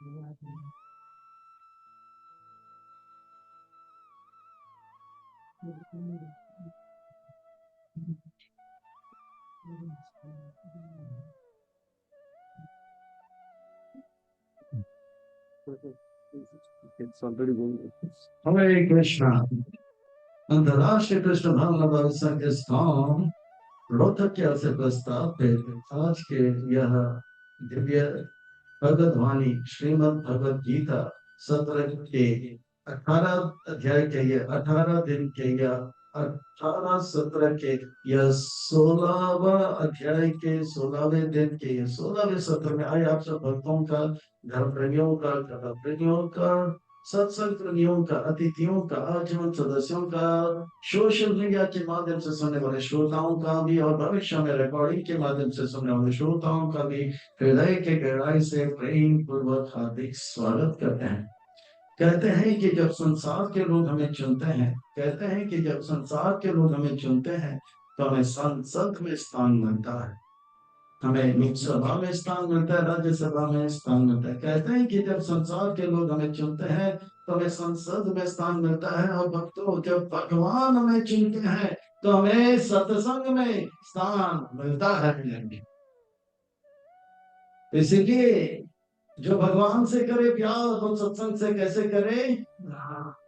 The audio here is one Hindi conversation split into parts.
It's already going. Hare Krishna. अंतर्राष्ट्रीय कृष्ण भावना संघ स्थान रोहतक से प्रस्तावित आज के यह दिव्य भगवत वाणी श्रीमद् भगवत गीता सत्र के 18 अध्याय के ये 18 दिन के या 18 सत्र के यह 16वां अध्याय के 16वें दिन के ये 16वें सत्र में आए आप सब भक्तों का, धर्म प्रेमियों का, कथा प्रेमियों का, सत्संग प्रेमियों का, अतिथियों का, आजीवन सदस्यों का, सोशल मीडिया के माध्यम से सुनने वाले श्रोताओं का भी और भविष्य में रिकॉर्डिंग के माध्यम से सुनने वाले श्रोताओं का भी हृदय के गहराई से प्रेम पूर्वक हार्दिक स्वागत करते हैं। कहते हैं कि जब संसार के लोग हमें चुनते हैं, कहते हैं कि जब संसार के लोग हमें चुनते हैं तो हमें संसद में स्थान मिलता है, हमें लोकसभा में स्थान मिलता है, राज्यसभा में स्थान मिलता है। कहते हैं कि जब संसार के लोग हमें चुनते हैं तो हमें संसद में स्थान मिलता है, और भक्तों जब भगवान हमें चुनते हैं तो हमें सत्संग में स्थान मिलता है। इसीलिए जो भगवान से करे प्यार वो सत्संग से कैसे करे,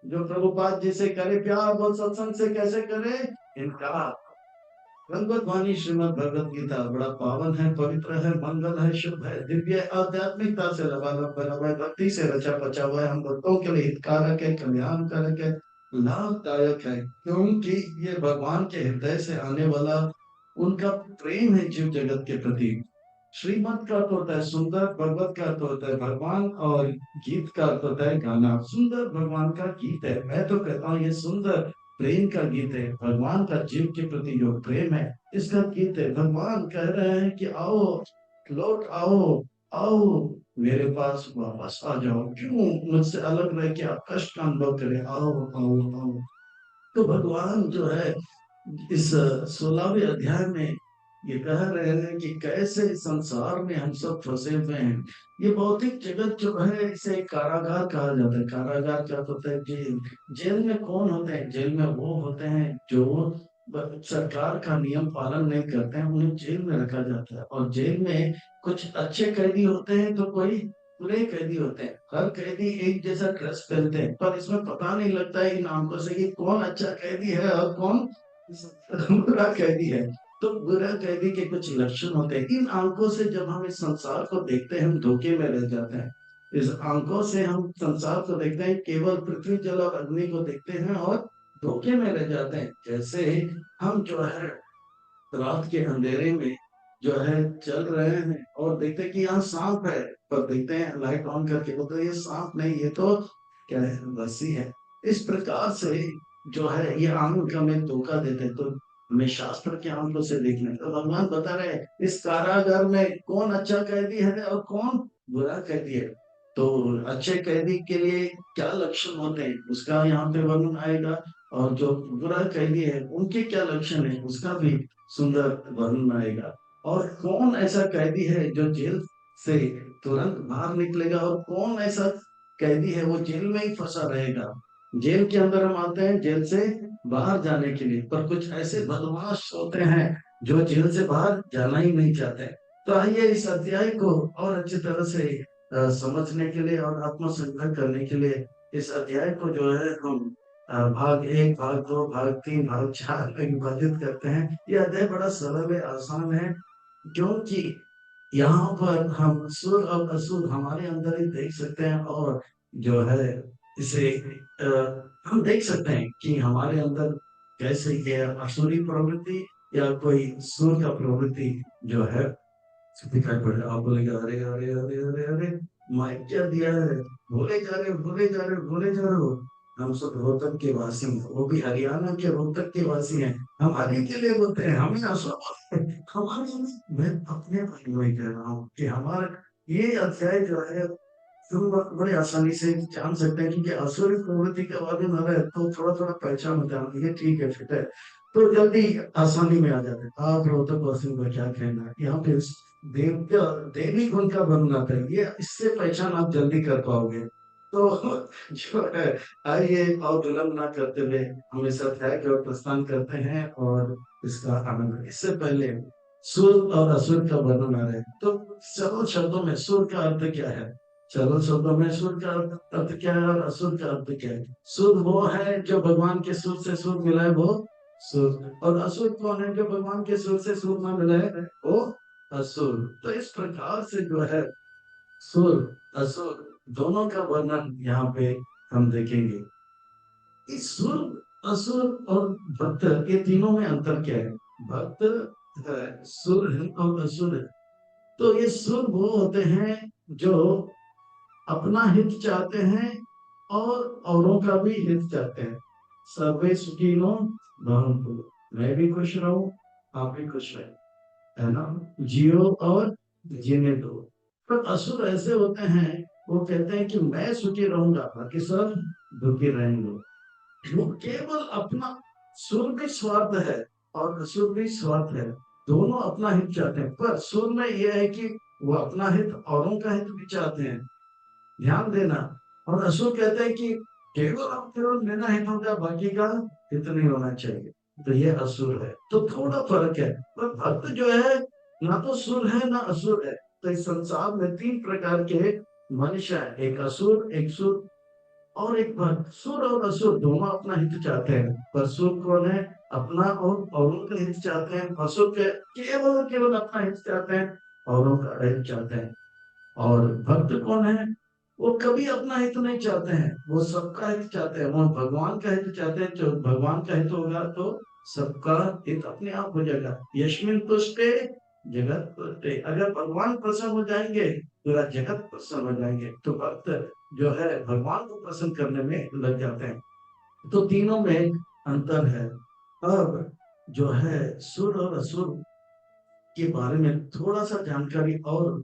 जो प्रभुपाद जी से करे प्यार वो सत्संग से कैसे करे। इनका भगवत वाणी श्रीमद् भगवत गीता बड़ा पावन है, पवित्र है, मंगल है, शुभ है, दिव्य आध्यात्मिकता से लबालब बना हुआ है, भक्ति से रचा बचा हुआ है, हम भक्तों के लिए हितकारक है, कल्याणकारक है, लाभदायक है, क्योंकि ये भगवान के हृदय से आने वाला उनका प्रेम है जीव जगत के प्रति। श्रीमद् का अर्थ होता है सुंदर, भगवत का अर्थ होता है भगवान, और गीत का अर्थ होता है गाना। सुंदर भगवान का गीत है। मैं तो कहता हूँ ये सुंदर प्रेम का गीत है, भगवान का जीव के प्रति जो प्रेम है इसका गीत है। भगवान कह रहे हैं कि आओ, लौट आओ, आओ मेरे पास वापस आ जाओ, क्यों मुझसे अलग रह के आप कष्ट का अनुभव करें, आओ आओ आओ। तो भगवान जो है इस 16वें अध्याय में ये कह रहे हैं कि कैसे संसार में हम सब फंसे हुए हैं। ये भौतिक जगत जो है इसे कारागार कहा जाता है। कारागार क्या होता है? जेल। जेल में कौन होते हैं? जेल में वो होते हैं जो सरकार का नियम पालन नहीं करते हैं, उन्हें जेल में रखा जाता है। और जेल में कुछ अच्छे कैदी होते हैं तो कोई बुरे कैदी होते हैं। हर कैदी एक जैसा ड्रेस पहनते हैं, पर इसमें पता नहीं लगता है इन आंखों से कि कौन अच्छा कैदी है और कौन बुरा कैदी है। तो बुरा कैदी के कुछ लक्षण होते हैं। इन आंखों से जब हम इस संसार को देखते हैं हम धोखे में रह जाते हैं। इस आंखों से हम संसार को देखते हैं, केवल पृथ्वी जल और अग्नि को देखते हैं और धोखे में रह जाते हैं। जैसे हम जो है रात के अंधेरे में जो है चल रहे हैं और देखते हैं कि यहाँ सांप है, पर देखते हैं लाइट ऑन करके, बोलते हैं ये सांप नहीं, ये तो क्या है, रस्सी है। इस प्रकार से जो है ये आंख हमें धोखा देते हैं। तो हमें शास्त्र के आंखों से देखना है। तो भगवान बता रहे हैं इस कारागार में कौन अच्छा कैदी है और कौन बुरा कैदी है। तो अच्छे कैदी के लिए क्या लक्षण होते हैं उसका यहाँ पे वर्णन आएगा, और जो बुरा कैदी है उनके क्या लक्षण है उसका भी सुंदर वर्णन आएगा। और कौन ऐसा कैदी है जो जेल से तुरंत बाहर निकलेगा, और कौन ऐसा कैदी है वो जेल में ही फंसा रहेगा। जेल के अंदर हम आते हैं जेल से बाहर जाने के लिए, पर कुछ ऐसे बदमाश होते हैं जो जेल से बाहर जाना ही नहीं चाहते। तो आइए इस अध्याय को और अच्छी तरह से समझने के लिए और आत्मसंकलन करने के लिए इस अध्याय को जो है हम भाग एक, भाग दो, भाग तीन, भाग चार में विभाजित करते हैं। यह अध्याय बड़ा सरल है, आसान है, क्योंकि यहाँ पर हम सुर और असुर हमारे अंदर ही देख सकते हैं। और जो है इसे हम देख सकते हैं कि हमारे अंदर कैसे ये असुरी प्रवृत्ति या कोई सुर का प्रवृत्ति जो है दिखाई पड़ रहा है। आप बोलेंगे अरे अरे अरे अरे अरे माइक क्या दिया है, भूले जा रहे हो, भूले जा रहे हो, भूले जा रहे हो। हम सब रोहतक के वासी हैं, वो भी हरियाणा के रोहतक के वासी हैं। हम हरी के लिए बोलते हैं, हमें असुर बोलते हैं। हमारे, मैं अपने भाई में कह रहा हूँ कि हमारा ये अध्याय जो है तुम बड़े आसानी से जान सकते हैं, क्योंकि असुरी प्रवृत्ति के बारे में है तो थोड़ा थोड़ा पहचान होता है, ये ठीक है, फिट है, तो जल्दी आसानी में आ जाते हैं। आप रोहतक वासियों का क्या कहना है यहाँ पे देव देवी गुण का वर्णन आता है, ये इससे पहचान आप जल्दी कर पाओगे। तो जो है, आइए और विलंब ना करते हुए हमेशा त्याग की ओर प्रस्थान करते हैं और इसका आनंद। इससे पहले सुर और असुर का वर्णन आ रहा है, तो सरल शब्दों में सुर का अर्थ क्या है? सरल शब्दों में सुर का अर्थ क्या है और असुर का अर्थ क्या है? सुर वो है जो भगवान के सुर से सुर मिला है, वो सुर। और असुर कौन है? जो भगवान के सुर से सुर ना मिला है, वो असुर। तो इस प्रकार से जो है सुर असुर दोनों का वर्णन यहाँ पे हम देखेंगे। इस सुर असुर और भक्त, ये तीनों में अंतर क्या है? भक्त सुर है और असुर है। तो ये सुर वो होते हैं जो अपना हित चाहते हैं और औरों का भी हित चाहते हैं। सर्वे सुखिनो भवन्तु, मैं भी खुश रहूं, आप भी खुश रहे, है ना? जियो और जीने दो। पर असुर ऐसे होते हैं, वो कहते हैं कि मैं सुखी रहूंगा, बाकी सब दुखी रहेंगे। वो केवल अपना, सुर भी स्वार्थ है और असुर भी स्वार्थ है, दोनों अपना हित चाहते हैं। पर सुर में यह है कि वो अपना हित औरों का हित भी चाहते हैं, ध्यान देना। और असुर कहते हैं कि केवल आप केवल मेरा हित होगा, बाकी का हित नहीं होना चाहिए। तो ये असुर है, तो थोड़ा फर्क है। पर भक्त जो है, ना तो सुर है ना असुर है। तो इस संसार में तीन प्रकार के मनुष्य है, एक असुर, एक सुर और एक भक्त। सुर और असुर दोनों अपना हित चाहते हैं, पर सुर कौन है? अपना और औरों का हित चाहते हैं। असुर के केवल केवल अपना हित चाहते हैं, औरों का हित चाहते हैं। और भक्त कौन है? वो कभी अपना हित नहीं चाहते हैं, वो सबका हित चाहते हैं, वो भगवान का हित चाहते हैं। जो भगवान का हित होगा तो सबका हित अपने आप हो जाएगा। यस्मिन तुष्टे जगत तुष्टे, अगर भगवान प्रसन्न हो जाएंगे, पूरा जगत प्रसन्न हो जाएंगे। तो भक्त जो है भगवान को प्रसन्न करने में लग जाते हैं। तो तीनों में अंतर है। अब जो है सुर और असुर के बारे में थोड़ा सा जानकारी, और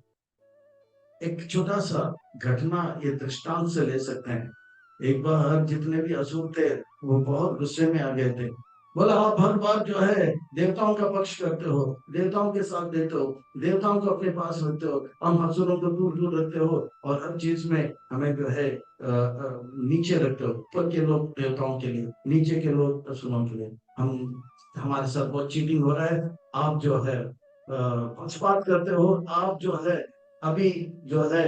एक छोटा सा घटना ये दृष्टांत से ले सकते हैं। एक बार जितने भी असुर थे, वो बहुत गुस्से में आ गए थे। बोला, आप हर बार जो है देवताओं का पक्ष करते हो, देवताओं के साथ देते हो, देवताओं को अपने पास रखते हो, हम असुरों को दूर दूर रखते हो, और हर चीज में हमें जो है नीचे रखते हो। ऊपर के लोग देवताओं के लिए, नीचे के लोग असुरों के लिए। हम, हमारे साथ बहुत चीटिंग हो रहा है। आप जो है पक्षपात करते हो, आप जो है अभी जो है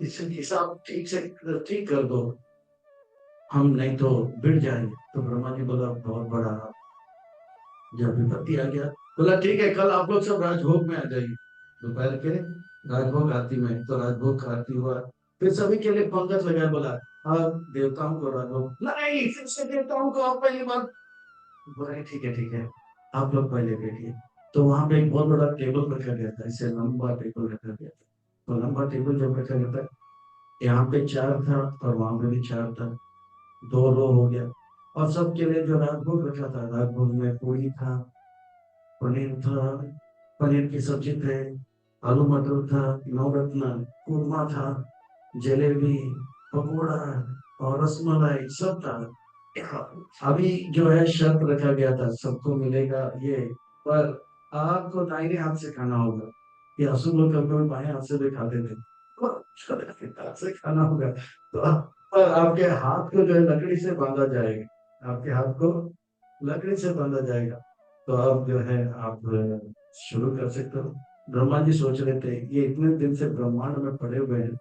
इस हिसाब ठीक से ठीक कर दो, हम नहीं तो बिड़ जाएंगे। तो ब्रह्मा जी बोला, बहुत बड़ा जब विपत्ति आ गया। बोला, ठीक है, कल आप लोग सब राजभोग में आ जाइए, दोपहर के राजभोग आरती में। तो राजभोग का आरती हुआ, फिर सभी के लिए पंगत लगाया। बोला, अब देवताओं को राजभोग नहीं, फिर से देवताओं को आप पहली बार। बोला, ठीक है ठीक है, आप लोग पहले बैठिए। तो वहां पे एक बहुत बड़ा टेबल रखा गया था, इससे लंबा टेबल रखा गया था। तो लंबा टेबल जब रखा गया था, यहाँ पे चार था और वहां पे भी चार था, दो रो हो गया। और सबके लिए जो राजभोग रखा था, राजभोग में पूरी था, पनीर था, पनीर की सब्जी थे, आलू मटर था, नवरत्न कुरमा था, जलेबी, पकौड़ा और रसमलाई सब था। अभी जो है शर्त रखा गया था, सबको मिलेगा ये, पर आपको दाहिने हाथ से खाना होगा। ये असुर लोग कभी बाएं हाथ से भी खाते थे, तो हाथ से खाना होगा। तो पर आपके हाथ को जो है लकड़ी से बांधा जाएगा, आपके हाथ को लकड़ी से बांधा जाएगा। तो अब जो है आप शुरू कर सकते हो। ब्रह्मा जी सोच रहे थे, ये इतने दिन से ब्रह्मांड में पड़े हुए हैं,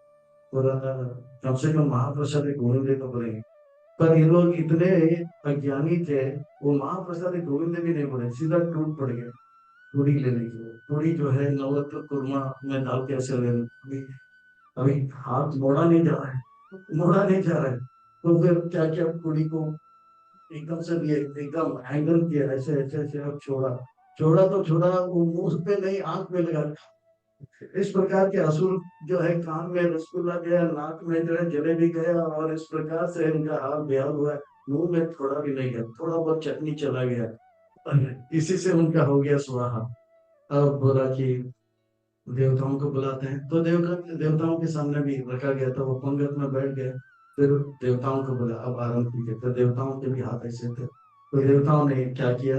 और कम से कम महाप्रसाद एक गोविंद तो पड़ेंगे। पर ये लोग इतने अज्ञानी थे, वो महाप्रसाद एक गोविंद भी नहीं पड़े, सीधा टूट पड़ गए पूरी लेने के लिए। पूरी जो है नवरत्न कुरमा में डाल के ऐसे ले, अभी अभी हाथ मोड़ा नहीं जा रहा है, मोड़ा नहीं जा रहा है। तो फिर क्या क्या पूरी को एकदम से भी एकदम एंगल किया, ऐसे ऐसे ऐसे, अब छोड़ा, छोड़ा तो छोड़ा, वो मुंह पे नहीं आंख में लगा। इस प्रकार के असुर जो है, कान में रसगुल्ला गया, नाक में जो है जलेबी गया, और इस प्रकार से इनका हाल बेहाल हुआ। मुंह में थोड़ा भी नहीं गया, थोड़ा बहुत चटनी चला गया, इसी से उनका हो गया स्वाहा। अब बोला कि देवताओं को बुलाते हैं। तो देवताओं के सामने भी रखा गया था, वो पंगत में बैठ गए। फिर देवताओं को बोला, अब आरंभ कीजिए। तो देवताओं के भी हाथ ऐसे थे, तो देवताओं ने क्या किया,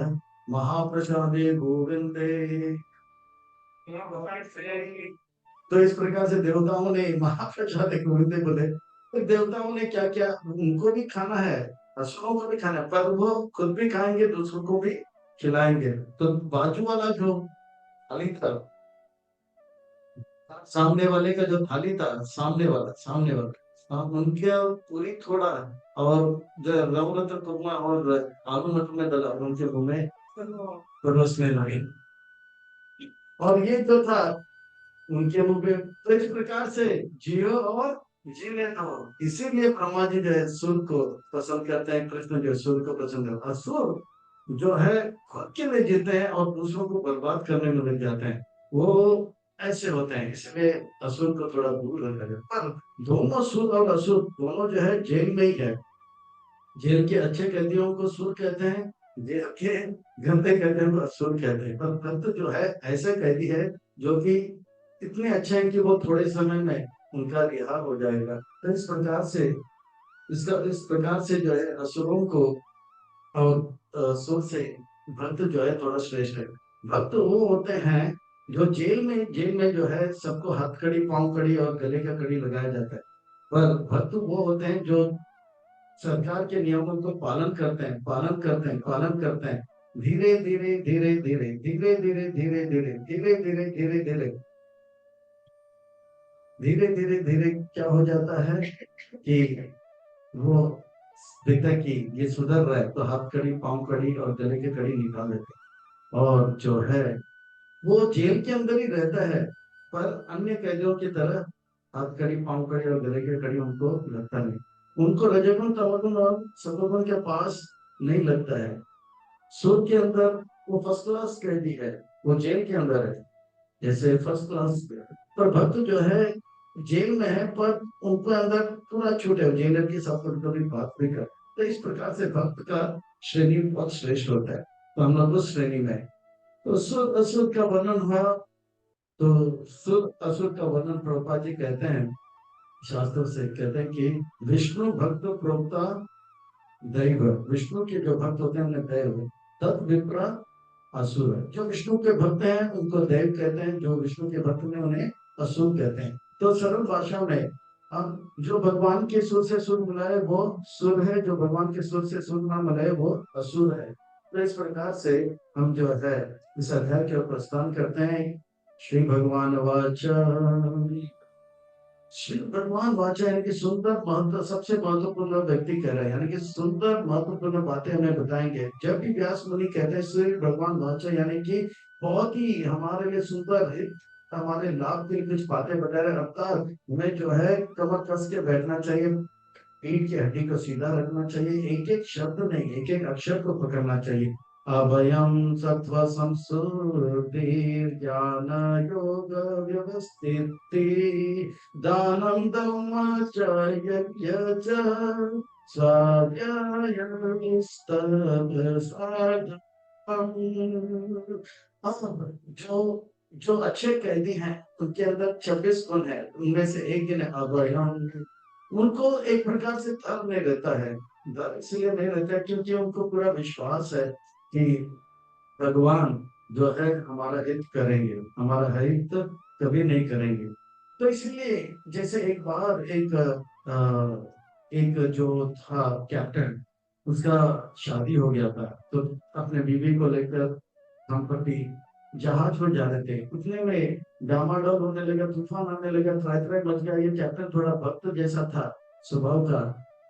महाप्रसादे गोविंदे तो इस प्रकार से देवताओं ने महाप्रसाद एक गुरुदेव बोले, तो देवताओं ने क्या किया, उनको भी खाना है, असुरों को भी खाना है, पर वो खुद भी खाएंगे, दूसरों को भी खिलाएंगे। तो बाजू वाला जो थाली था, सामने वाले का जो थाली था, सामने वाला उनके पूरी थोड़ा, और जो रघुनाथ कुर्मा और आलू मटर में डला उनके मुंह में परोसने लगे, और ये जो था उनके मुंह पे। तो इस प्रकार से जियो और जी लेना हो, इसीलिए ब्रह्मा जी जो है सुर को पसंद करते हैं, कृष्ण जो है सुर को पसंद करते हैं। असुर जो है खुद के लिए जीते हैं और दूसरों को बर्बाद करने में लग जाते हैं, वो ऐसे होते हैं, इसलिए असुर को थोड़ा दूर रखा जाए। पर दोनों सुर और असुर दोनों जो है जेल में ही है। जेल के अच्छे कैदियों को सुर कहते हैं, जेल के गंदे कैदियों को असुर कहते हैं। पर भक्त जो है ऐसे कैदी है जो कि इतने अच्छे हैं कि वो थोड़े समय में उनका रिहा हो जाएगा। तो इस प्रकार से जो है असुरों को और सुर से भक्त जो है थोड़ा श्रेष्ठ है। भक्त वो होते हैं जो जेल में जो है सबको हथकड़ी, पांव कड़ी और गले का कड़ी लगाया जाता है। पर भक्त वो होते हैं जो सरकार के नियमों को पालन करते हैं, धीरे धीरे धीरे धीरे धीरे धीरे धीरे धीरे धीरे धीरे धीरे धीरे धीरे धीरे धीरे क्या हो जाता है कि वो देखता है कि ये सुधर रहा है, तो हाथ कड़ी, पांव कड़ी और गले की कड़ी निकाल देते हैं। और जो है वो जेल के अंदर ही रहता है, पर अन्य कैदियों की तरह हाथ कड़ी, पांव कड़ी और गले की कड़ी उनको लगता नहीं। उनको रजोगुण, तमोगुण और सतोगुण के पास नहीं लगता है। सुर के अंदर वो फर्स्ट क्लास कैदी है, वो जेल के अंदर है जैसे फर्स्ट क्लास। पर भक्त जो है जेल में है, पर उनको अंदर पूरा छूट है, जेलर के साथ उनको भी बात भी कर। तो इस प्रकार से भक्त का श्रेणी बहुत श्रेष्ठ होता है। तो हम लोग उस श्रेणी में हैं। तो सुर असुर का वर्णन हुआ। तो सुर असुर का वर्णन प्रभुपाद जी कहते हैं, शास्त्रों से कहते हैं कि विष्णु भक्त प्रोक्ता दैव, विष्णु के जो भक्त होते हैं उन्हें दैव, तत् विप्रा असुर है। जो विष्णु के भक्त हैं उनको दैव कहते हैं, जो विष्णु के भक्त हैं उन्हें असुर कहते हैं। तो सरल भाषा में अब जो भगवान के सुर से सुर मिलाए वो सुर है, जो भगवान के सुर से सुर ना मिलाए वो असुर है। तो इस प्रकार से हम जो है इस अध्याय के प्रस्थान करते हैं। श्री भगवान वाचा, श्री भगवान वाचा यानी कि सुंदर महत्व, सबसे महत्वपूर्ण व्यक्ति कह रहे हैं, यानी कि सुंदर महत्वपूर्ण बातें हमें बताएंगे। जब भी व्यास मुनि कहते हैं श्री भगवान वाचा, यानी कि बहुत ही हमारे लिए सुंदर हित, हमारे लाभ के लिए कुछ बातें बता रहे हैं। अर्थात हमें जो है कमर कस के बैठना चाहिए, पीठ की हड्डी को सीधा रखना चाहिए, एक एक शब्द नहीं, एक एक अक्षर को पकड़ना चाहिए। अभयम सत्व संसुति ज्ञान योग व्यवस्थिति दानं दमं च यज्ञ च स्वाध्यायस्तव साधकम्। जो जो अच्छे कैदी हैं उनके अंदर 26 गुण है, उनमें से एक दिन है अभयम। उनको एक प्रकार से डर नहीं रहता है। डर इसलिए नहीं रहता है क्योंकि उनको पूरा विश्वास है कि भगवान जो है हमारा हित करेंगे, हमारा हित कभी नहीं करेंगे। तो इसलिए जैसे एक बार एक जो था कैप्टन, उसका शादी हो गया था, तो अपने बीवी को लेकर हम पति जहाज में जा रहे थे, उतने में डामाडोल होने लगा, तूफान आने लगा, ट्राई ट्राई मच गया। ये कैप्टन थोड़ा भक्त जैसा था स्वभाव का,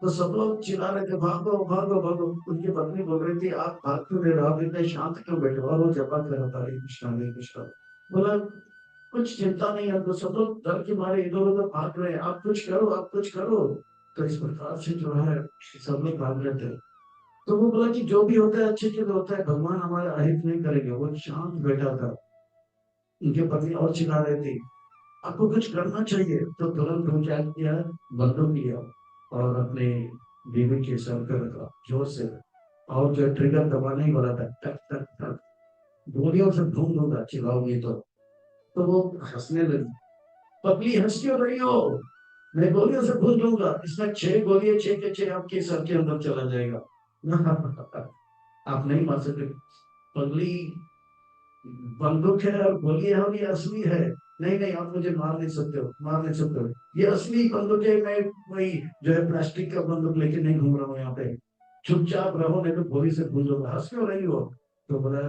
तो सब लोग चिल्ला रहे थे भागो भागो भागो। उनकी पत्नी बोल रही थी आप भाग क्यों रहे हो, आप इतने शांत क्यों बैठे हो, और वो जपा कर रहा था हरे कृष्णा हरे कृष्णा। बोला कुछ चिंता नहीं है, तो सब लोग डर के मारे इधर उधर भाग रहे हैं, आप कुछ करो, आप कुछ करो। तो इस प्रकार से जो है सब लोग भाग रहे थे। तो वो बोला कि जो भी होता है अच्छे के लिए होता है, भगवान हमारा अहित नहीं करेंगे। वो शांत बैठा था। उनके पत्नी और चिल्ला रहे थे आपको कुछ करना चाहिए। तो तुरंत उन्होंने क्या किया, बंदूक लिया और अपने बीवी के सर पर रखा जोर से, और जो ट्रिगर दबाने ही वाला था, टक टक टक, गोलियों से ढूंढ दूंगा चिल्लाओगी तो वो हंसने लगी। पत्नी हंस क्यों रही हो, मैं गोलियों से भूल दूंगा, इसमें 6 गोलियां, 6 के 6 आपके सर के अंदर चला जाएगा। आप नहीं मार सकते। पगली बंदूक है और गोली है और ये असली है, नहीं नहीं आप मुझे मार नहीं सकते हो, मार नहीं सकते हो, ये असली बंदूक है, मैं वही जो है प्लास्टिक का बंदूक लेके नहीं घूम रहा हूँ यहाँ पे, चुपचाप रहो नहीं तो गोली से भूल जाओ। हंस क्यों रही हो? तो बोला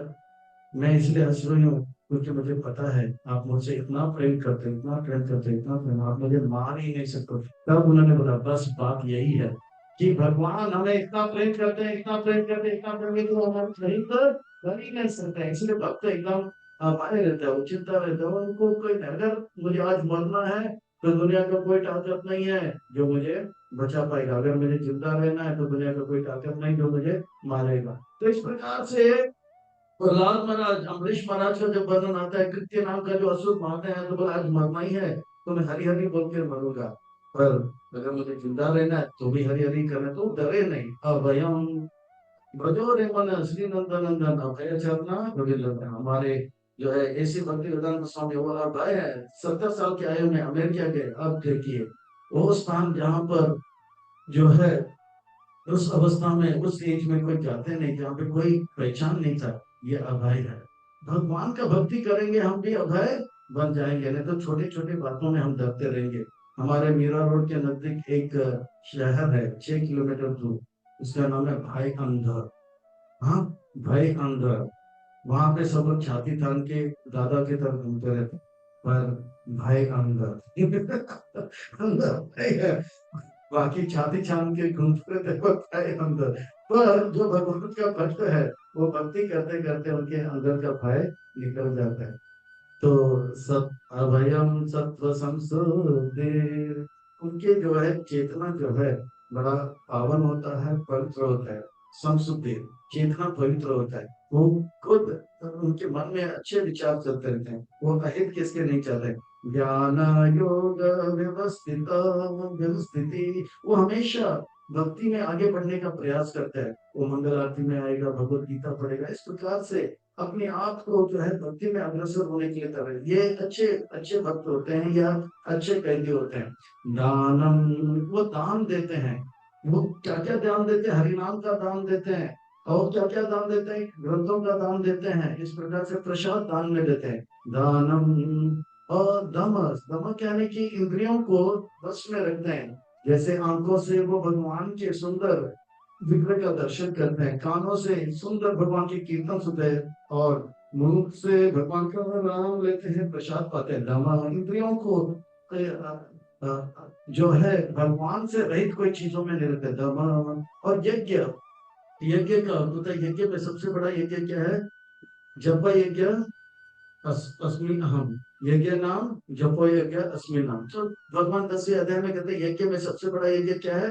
मैं इसलिए हंस रही हूँ क्योंकि मुझे पता है आप मुझसे इतना प्रेम करते हैं, इतना प्रेम करते हैं, इतना प्रेम, आप मुझे मार ही नहीं सकते। तब उन्होंने बोला बस बात यही है कि भगवान हमें इतना प्रेम करते हैं, इतना प्रेम करते हैं, इतना प्रेम करते हैं, तो हमें कहीं तो कर ही नहीं सकते हैं। इसलिए भक्त एकदम हमारे रहता है, चिंता रहता है उनको, कोई अगर मुझे आज मरना है तो दुनिया का कोई ताकत नहीं है जो मुझे बचा पाएगा, अगर मुझे जिंदा रहना है तो दुनिया का कोई ताकत नहीं जो मुझे मारेगा। तो इस प्रकार से प्रहलाद महाराज, अम्बरीश महाराज का जब वर्णन आता है, कृत्य नाम का जो असुर मारते हैं तो बोला आज मरना ही है तो मैं हरी हरी बोल के मरूंगा, पर अगर मुझे जिंदा रहना है तो भी हरी हरी करना, तो डरे नहीं। अभयम भजो रे मन श्री नंदन नंदन अभय चरना गोविंद। हमारे जो है ऐसी भक्ति वेदांत स्वामी वो अभय है, 70 साल के आयु में अमेरिका गए, अब देखिए वो स्थान जहाँ पर जो है उस अवस्था में उस एज में कोई जाते नहीं, जहाँ पे कोई पहचान नहीं था, ये अभय है। भगवान का भक्ति करेंगे हम भी अभय बन जाएंगे, नहीं तो छोटी छोटी बातों में हम डरते रहेंगे। हमारे मीरा रोड के नजदीक एक शहर है 6 किलोमीटर दूर, उसका नाम है भाई अंदर। हाँ, भाई अंदर, वहां पे सब लोग छाती तान के दादा की तरफ घूमते रहते, पर भाई अंदर अंदर भाई है, बाकी छाती छान के घूमते रहते पर भाई अंदर। पर जो भगवान का भक्त है वो भक्ति करते करते उनके अंदर का भय निकल जाता है। तो सत अभयम सत्व संसुदेव, उनके जो है चेतना जो है बड़ा पावन होता है, पवित्र होता है। संसुदेव, चेतना पवित्र होता है, वो खुद उनके मन में अच्छे विचार चलते रहते हैं, वो अहित किसके नहीं चलते। ज्ञान योग व्यवस्थित व्यवस्थिति, वो हमेशा भक्ति में आगे बढ़ने का प्रयास करता है, वो मंगल आरती में आएगा, भगवत गीता पढ़ेगा, इस प्रकार से अपने आप को जो है भक्ति में अग्रसर होने के लिए कर रहे हैं। ये अच्छे अच्छे भक्त होते हैं या अच्छे कैदी होते हैं। दानम, वो दान देते हैं, वो क्या क्या दान देते हैं, हरिनाम का दान देते हैं, और क्या क्या दान देते हैं, ग्रंथों का दान देते हैं, इस प्रकार से प्रसाद दान में देते हैं। दानम और दमस, दमक यानी कि इंद्रियों को बस में रखते हैं, जैसे आंखों से वो भगवान के सुंदर विग्रह का दर्शन करते हैं, कानों से सुंदर भगवान की कीर्तन सुनते हैं, और मुंह से भगवान का नाम लेते हैं, प्रसाद पाते हैं। दमा इंद्रियों को जो है भगवान से रहित कोई चीजों में नहीं रहते, दमा। और यज्ञ, यज्ञ का होता है, यज्ञ में सबसे बड़ा यज्ञ क्या है? जप यज्ञ, अस्मिन अहम, यज्ञ नाम जपो यज्ञ अस्मिन नाम। तो भगवान 10वें अध्याय में कहते हैं यज्ञ में सबसे बड़ा यज्ञ क्या है?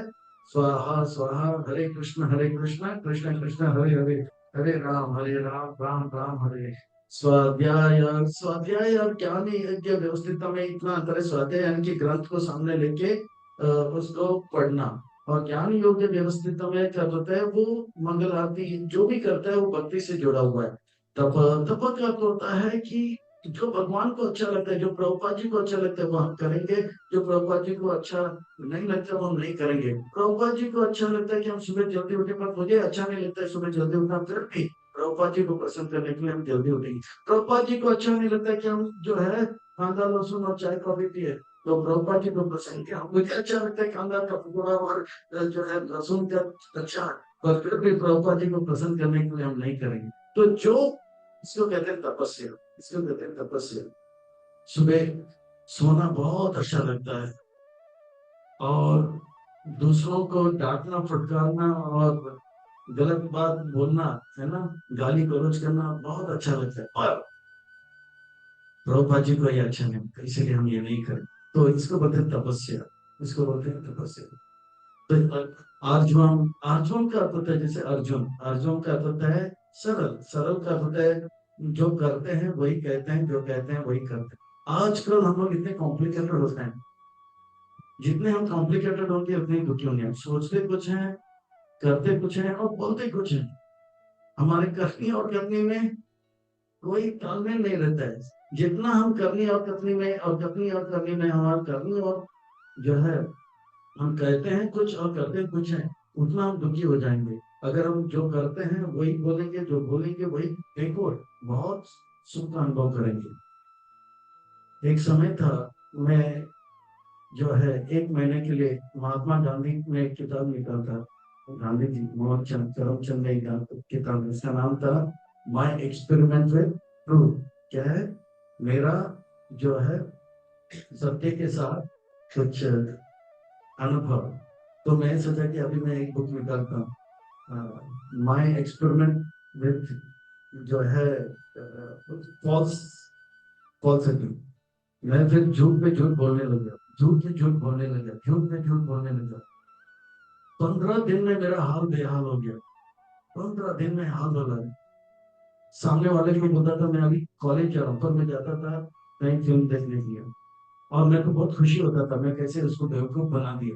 स्वाहा स्वाहा, हरे कृष्ण कृष्ण कृष्ण हरे हरे, हरे राम राम राम हरे। स्वाध्याय, स्वाध्याय और ज्ञान यज्ञ व्यवस्थित में इतना अंतर है। स्वाध्याय यानी कि ग्रंथ को सामने लेके उसको पढ़ना, और ज्ञान योग व्यवस्थित में क्या होता है, वो मंगल आरती जो भी करता है वो भक्ति से जुड़ा हुआ है। तप, तप का अर्थ होता है कि जो भगवान को अच्छा लगता है, जो प्रभुपाद जी को अच्छा लगता है वो हम करेंगे, जो प्रभुपाद जी को अच्छा नहीं लगता वो हम नहीं करेंगे। प्रभुपाद जी को अच्छा लगता है कि हम सुबह जल्दी उठे, पर मुझे अच्छा नहीं लगता है सुबह जल्दी उठना, फिर भी प्रभुपाद जी को प्रसन्न करने के लिए हम जल्दी उठेंगे। प्रभुपाद जी को अच्छा नहीं लगता है कि हम जो है कांदा लहसुन और चाय कॉफी पिए, तो प्रभुपाद जी को प्रसन्न किया। मुझे अच्छा लगता है कांदा का पकौड़ा और जो है लहसुन का अच्छा, पर फिर भी प्रभुपाद जी को प्रसन्न करने के लिए हम नहीं करेंगे। तो जो, इसको कहते हैं तपस्या, इसको कहते हैं तपस्या। सुबह सोना बहुत अच्छा लगता है, और दूसरों को डांटना फटकारना और गलत बात बोलना, है ना, गाली गलौज करना बहुत अच्छा लगता है, पर प्रभुपाद जी को ये अच्छा नहीं लगता, इसलिए हम ये नहीं करें। तो इसको बोलते हैं तपस्या, इसको बोलते हैं तपस्या। तो अर्जुन, अर्जुन का अर्थ होता है, जैसे अर्जुन, अर्जुन का अर्थ होता है सरल, सरल का अर्थ होता है जो करते हैं वही कहते हैं, जो कहते हैं वही करते हैं। आजकल हम लोग इतने कॉम्प्लिकेटेड होते हैं, जितने हम कॉम्प्लिकेटेड होंगे उतने ही दुखी होंगे। हम सोचते कुछ हैं, करते कुछ हैं और बोलते कुछ हैं, हमारे करनी और करनी में कोई तालमेल नहीं रहता है। जितना हम करनी और कथनी में, और कथनी और करनी में, हमारा करनी और जो है हम कहते हैं कुछ और करते कुछ है, उतना हम दुखी हो जाएंगे। अगर हम जो करते हैं वही बोलेंगे, जो बोलेंगे वही, देखो बहुत सुख का अनुभव करेंगे। एक समय था, मैं जो है 1 महीने के लिए महात्मा गांधी ने एक किताब निकाला था, गांधी जी मोहन चंद करमचंद ने किताब, इसका नाम था माय एक्सपेरिमेंट विद ट्रूथ। क्या है? मेरा जो है सत्य के साथ कुछ अनुभव। तो मैं सोचा कि अभी मैं एक बुक निकालता हूँ, माय एक्सपेरिमेंट विद जो है फॉल्स फॉल्सिटी। मैं फिर झूठ पे झूठ बोलने लगा, झूठ पे झूठ बोलने लगा, झूठ पे झूठ बोलने लगा। 15 दिन में मेरा हाल बेहाल हो गया। 15 दिन में हाल हो गया। सामने वाले को बोलता था मैं अभी कॉलेज जा रहा हूँ, पर मैं जाता था कहीं फिल्म देखने के लिए, और मेरे को बहुत खुशी होता था मैं कैसे उसको बेवकूफ बना दिया।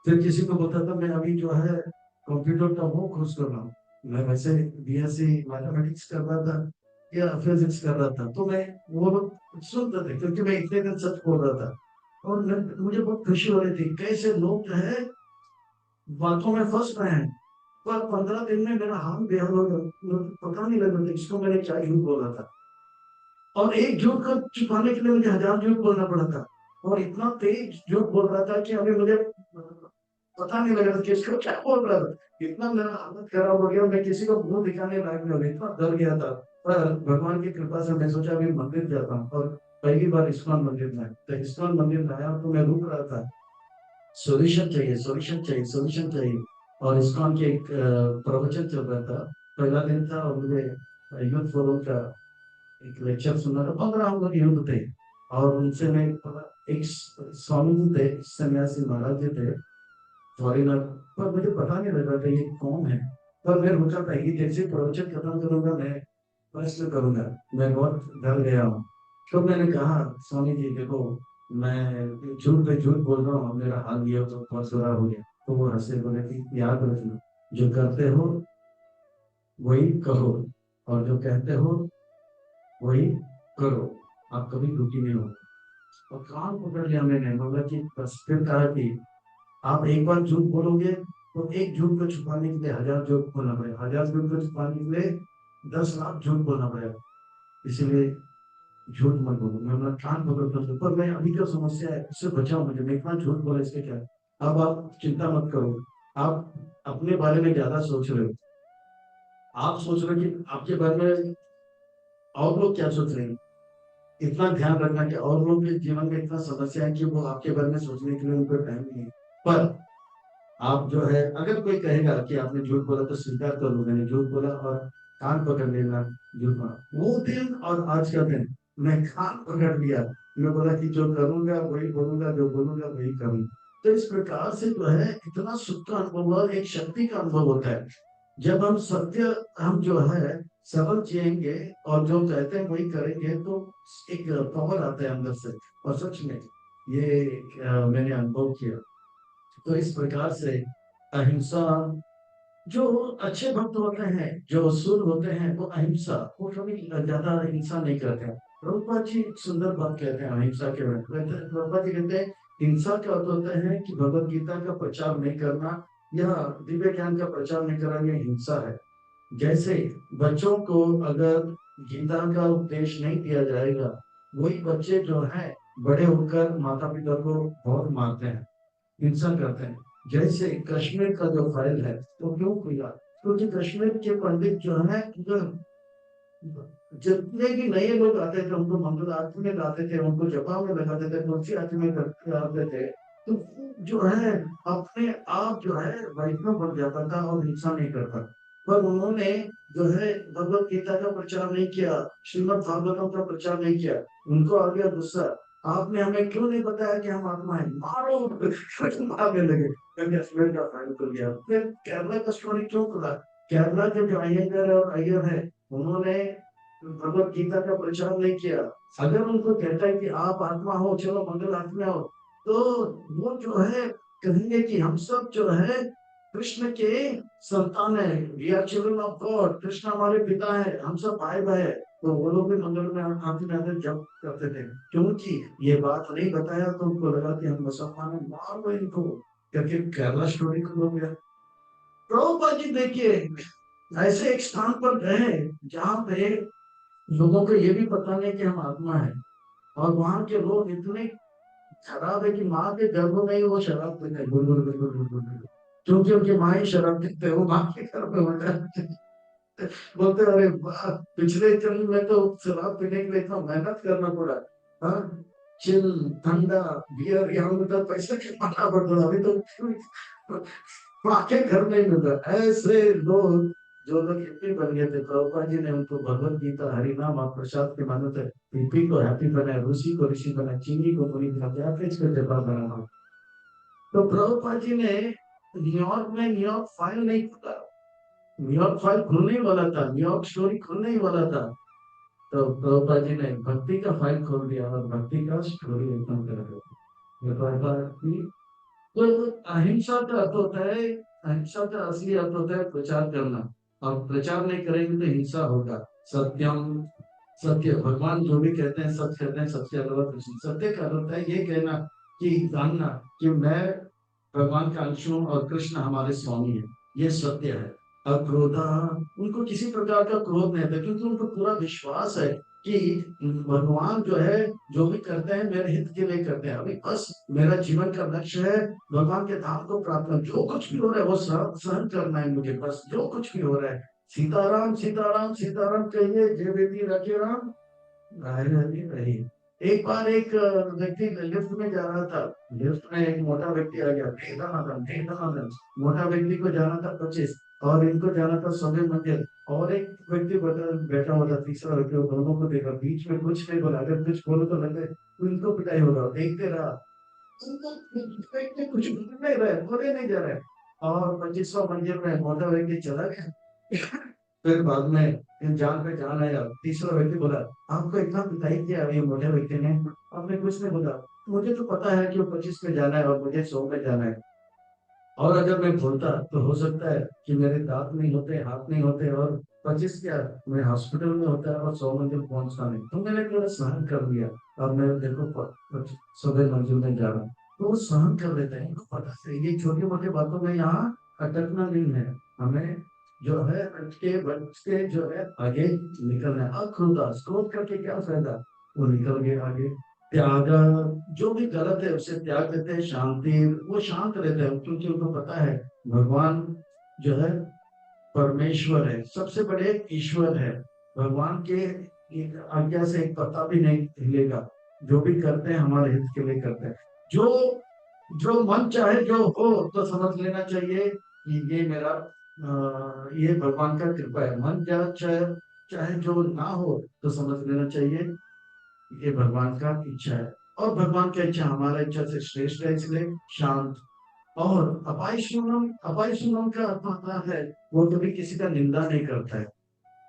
फिर किसी को बोलता था मैं अभी जो है कंप्यूटर का वो कोर्स कर रहा हूँ, मैं वैसे बीएससी मैथमेटिक्स कर रहा था या फिजिक्स कर रहा था, तो मैं वो लोग सुनते थे क्योंकि मैं इतने दिन सच बोल रहा था। और मुझे बहुत खुशी हो रही थी कैसे लोग जो है बातों में फंस रहे हैं। पर 15 दिन में मेरा हाथ बेहाल हो गया, मुझे पता नहीं लगा था इसको मैंने क्या झूठ बोला था। और एक झूठ को छुपाने के लिए मुझे 1000 झूठ बोलना पड़ा था। और इतना तेज झूठ बोल रहा था कि अभी मुझे पता नहीं लगा था कि इसको क्या बोल रहा था। इतना मेरा हालत खराब हो गया, मैं किसी को मुंह दिखाने लायक नहीं हो गया, इतना डर गया था। पर भगवान की कृपा से मैं सोचा अभी मंदिर जाता हूँ, और पहली बार इस्कॉन मंदिर में, तो इस्कॉन मंदिर में आया तो मैं रुक रहा था। सॉल्यूशन चाहिए, सॉल्यूशन चाहिए, सॉल्यूशन चाहिए। और इस्कॉन के एक प्रवचन चल रहा था, पहला दिन था, और मुझे यूथ फोरम का एक लेक्चर सुनना था। 15 हम लोग यूथ थे, और उनसे मैं एक स्वामी जी थे, सन्यासी महाराज जी थे, फॉरेनर। पर मुझे पता नहीं लगा था ये कौन है। पर मैं रुका था कि जैसे प्रवचन खत्म करूंगा मैं प्रश्न करूंगा, मैं बहुत डर गया हूँ। तो मैंने कहा स्वामी जी देखो, मैं झूठ पे झूठ बोल रहा हूँ, मेरा हाल ये तो बहुत बुरा हो गया। तो वो हंसे, बोले कि याद रखना, जो करते हो वही कहो, और जो कहते हो वही करो, आप कभी दुखी नहीं हो। और कान पकड़ लिया मैंने, बोला कि बस। फिर कहा कि आप एक बार झूठ बोलोगे तो एक झूठ को छुपाने के लिए 1000 झूठ बोलना पड़ेगा, 1000 झूठ को छुपाने के लिए 10 लाख झूठ बोलना पड़ेगा। इसलिए झूठ मत बोलो। मैं अपना कान पकड़ता हूँ, पर मैं अभी जो समस्या है उससे बचाओ मुझे, मैं इतना झूठ बोला इसके क्या। अब आप चिंता मत करो, आप अपने बारे में ज्यादा सोच रहे हो। आप सोच रहे हो कि आपके बारे में और लोग क्या सोच रहे हैं। इतना ध्यान रखना कि और लोग के जीवन में इतना समस्या है कि वो आपके बारे में सोचने के लिए उनको टाइम नहीं है। पर आप जो है, अगर कोई कहेगा कि आपने झूठ बोला तो स्वीकार कर लो मैंने झूठ बोला, और कान पकड़ लेना झूठ बोला। वो दिन और आज का दिन मैं कान पकड़ लिया, मैं बोला कि जो करूंगा वही बोलूंगा, जो बोलूंगा वही करूंगा। तो इस प्रकार से जो है इतना सुख का अनुभव और एक शक्ति का अनुभव होता है जब हम सत्य, हम जो है सरल जिएंगे और जो कहते हैं वही करेंगे, तो एक पावर आता है अंदर से। और सच में ये मैंने अनुभव किया। तो इस प्रकार से अहिंसा, जो अच्छे भक्त होते हैं, जो असुर होते हैं, वो अहिंसा, वो कभी ज्यादा हिंसा नहीं करते हैं। प्रभुपाद जी एक सुंदर बात कहते हैं अहिंसा के बारे में। प्रभुपाद जी कहते हैं हिंसा का अर्थ होता है कि भगवत गीता का प्रचार नहीं करना या दिव्य ज्ञान का प्रचार नहीं करना, ये हिंसा है। जैसे बच्चों को अगर गीता का उपदेश नहीं दिया जाएगा, वही बच्चे जो हैं बड़े होकर माता पिता को बहुत मारते हैं, हिंसा करते हैं। जैसे कश्मीर का जो फाइल है तो क्यों खुला, क्योंकि कश्मीर के पंडित जो है जितने भी नए लोग आते थे उनको मंगल आरती में गाते थे, उनको जपा में लगाते थे, तुलसी आरती में गाते थे। तो जो है अपने आप जो है वैष्णव बन जाता था और हिंसा नहीं करता। पर उन्होंने जो है भगवत गीता का प्रचार नहीं किया, श्रीमद् भागवतम का प्रचार नहीं किया। उनको आ गया गुस्सा, आपने हमें क्यों नहीं बताया कि हम आत्मा है, मारो। मारने लगे, क्योंकि कश्मीर का फाइल खुल गया। फिर केरला का स्टोरी क्यों खुला, केरला के जो अयंगर और अय्यर है उन्होंने भगवत गीता का प्रचार नहीं किया। अगर उनको कहता है कि आप आत्मा हो, चलो मंगल आत्मा हो, तो वो जो है कहेंगे कि हम सब जो है कृष्ण के संतान है, we are children of God, Krishna हमारे पिता है, हम सब भाई भाई है। तो वो लोग भी मंगल में आते जाते जप करते थे, क्योंकि ये बात नहीं बताया तो उनको लगा कि हम मुसलमान हैं, मार दो इनको, क्योंकि केरला स्टोरी को हो गया। प्रभुपाद जी देखिए ऐसे एक स्थान पर गए जहाँ पे लोगों को ये भी पता नहीं कि हम आत्मा है। और वहां के लोग इतने खराब है कि माँ के गर्भ में ही वो शराब पीते हैं, गुड़ गुड़ गुड़ गुड़ गुड़ गुड़ गुड़। क्योंकि उनकी माँ ही शराब पीते हैं, वो माँ के घर में होता है। बोलते हैं, अरे वाह, पिछले जन्म में तो शराब पीने के लिए इतना मेहनत करना पड़ा। हाँ, चिल, ठंडा, बियर, यहाँ मतलब पैसे कमाना पड़ता था, अभी तो माँ के घर में ही मिलता। ऐसे लोग, जो लोग हिप्पी बन गए थे, प्रभुपाद जी ने उनको भगवत गीता हरिनाम और प्रसाद के मानते थे। हिप्पी को हैप्पी बनाए, ऋषि को ऋषि बनाए, चीनी को पुनीत बनाया, पेज को जगह बनाना। तो प्रभुपाद जी ने न्यूयॉर्क में न्यूयॉर्क फाइल नहीं खुला। न्यूयॉर्क फाइल खुलने ही वाला था, न्यूयॉर्क स्टोरी खुलने ही वाला था। तो प्रभुपाद जी ने भक्ति का फाइल खोल दिया और भक्ति का स्टोरी एकदम कर दिया। ये प्रभुपाद की, तो अहिंसा का अर्थ होता है, अहिंसा का असली अर्थ होता है प्रचार करना। और प्रचार नहीं करेंगे तो हिंसा होगा। सत्यम, सत्य, भगवान जो भी कहते हैं सत्य कहते हैं, सत्य अथवा कुछ नहीं। सत्य का अर्थ होता है ये कहना, कि जानना कि मैं भगवान का अंश हूँ और कृष्ण हमारे स्वामी है, ये सत्य है। और क्रोधा, उनको किसी प्रकार का क्रोध नहीं था, क्योंकि उनको पूरा विश्वास है कि भगवान जो है, जो भी करते हैं मेरे हित के लिए करते हैं। अभी बस मेरा जीवन का लक्ष्य है भगवान के धाम को प्राप्त करना। जो कुछ भी हो रहा है वो सहन करना है मुझे, बस जो कुछ भी हो रहा है। सीताराम सीताराम सीताराम कहिए, जय बेटी रखे राम, राही रही। एक बार एक व्यक्ति लिफ्ट में जा रहा था। लिफ्ट में एक मोटा व्यक्ति आ गया, ढेर मोटा व्यक्ति को जाना था 25, और इनको जाना था सभी मंदिर। और एक व्यक्ति बैठा हुआ था, तीसरा व्यक्ति, दोनों को देखा, बीच में कुछ नहीं बोला। अगर कुछ बोलो तो लगे उनको पिटाई होगा, देखते रहा। उनको कुछ बोल नहीं रहे, बोले नहीं जा रहे। और 25वां मंदिर में मोटा व्यक्ति चला गया। फिर बाद में जान पे जान आया, तीसरा व्यक्ति बोला, आपको इतना पिटाई किया ये मोटे व्यक्ति ने, आपने कुछ नहीं बोला। मुझे तो पता है कि वो 25 पे जाना है और मुझे 100 पे जाना है। और अगर मैं बोलता तो हो सकता है कि मेरे दांत नहीं होते, हाथ नहीं होते, और 25 क्या, मैं हॉस्पिटल में होता है और 100 मंजिल पहुंचता नहीं। तो मैंने थोड़ा सहन कर लिया। अब मैं देखो 100वें मंजिल में जा रहा हूँ। तो वो सहन कर लेते हैं, इनको पता है ये छोटी मोटी बातों में यहाँ अटकना नहीं है। हमें जो है अटके के बच के जो है आगे निकलना है। अक्रोध, क्रोध करके क्या फायदा, वो निकल गए आगे। त्याग, जो भी गलत है उसे त्याग देते हैं। शांति, वो शांत रहते हैं, क्योंकि उनको पता है भगवान जो है परमेश्वर है, सबसे बड़े ईश्वर है। भगवान के एक आज्ञा से एक पत्ता भी नहीं हिलेगा। जो भी करते हैं हमारे हित के लिए करते हैं। जो जो मन चाहे जो हो, तो समझ लेना चाहिए कि ये मेरा ये भगवान का कृपा है। मन चाहे चाहे जो ना हो, तो समझ लेना चाहिए ये भगवान का इच्छा है। और भगवान की इच्छा हमारा इच्छा से श्रेष्ठ है, इसलिए शांत। और अपाई सुनम का अर्थ होता है, वो कभी किसी का निंदा नहीं करता है।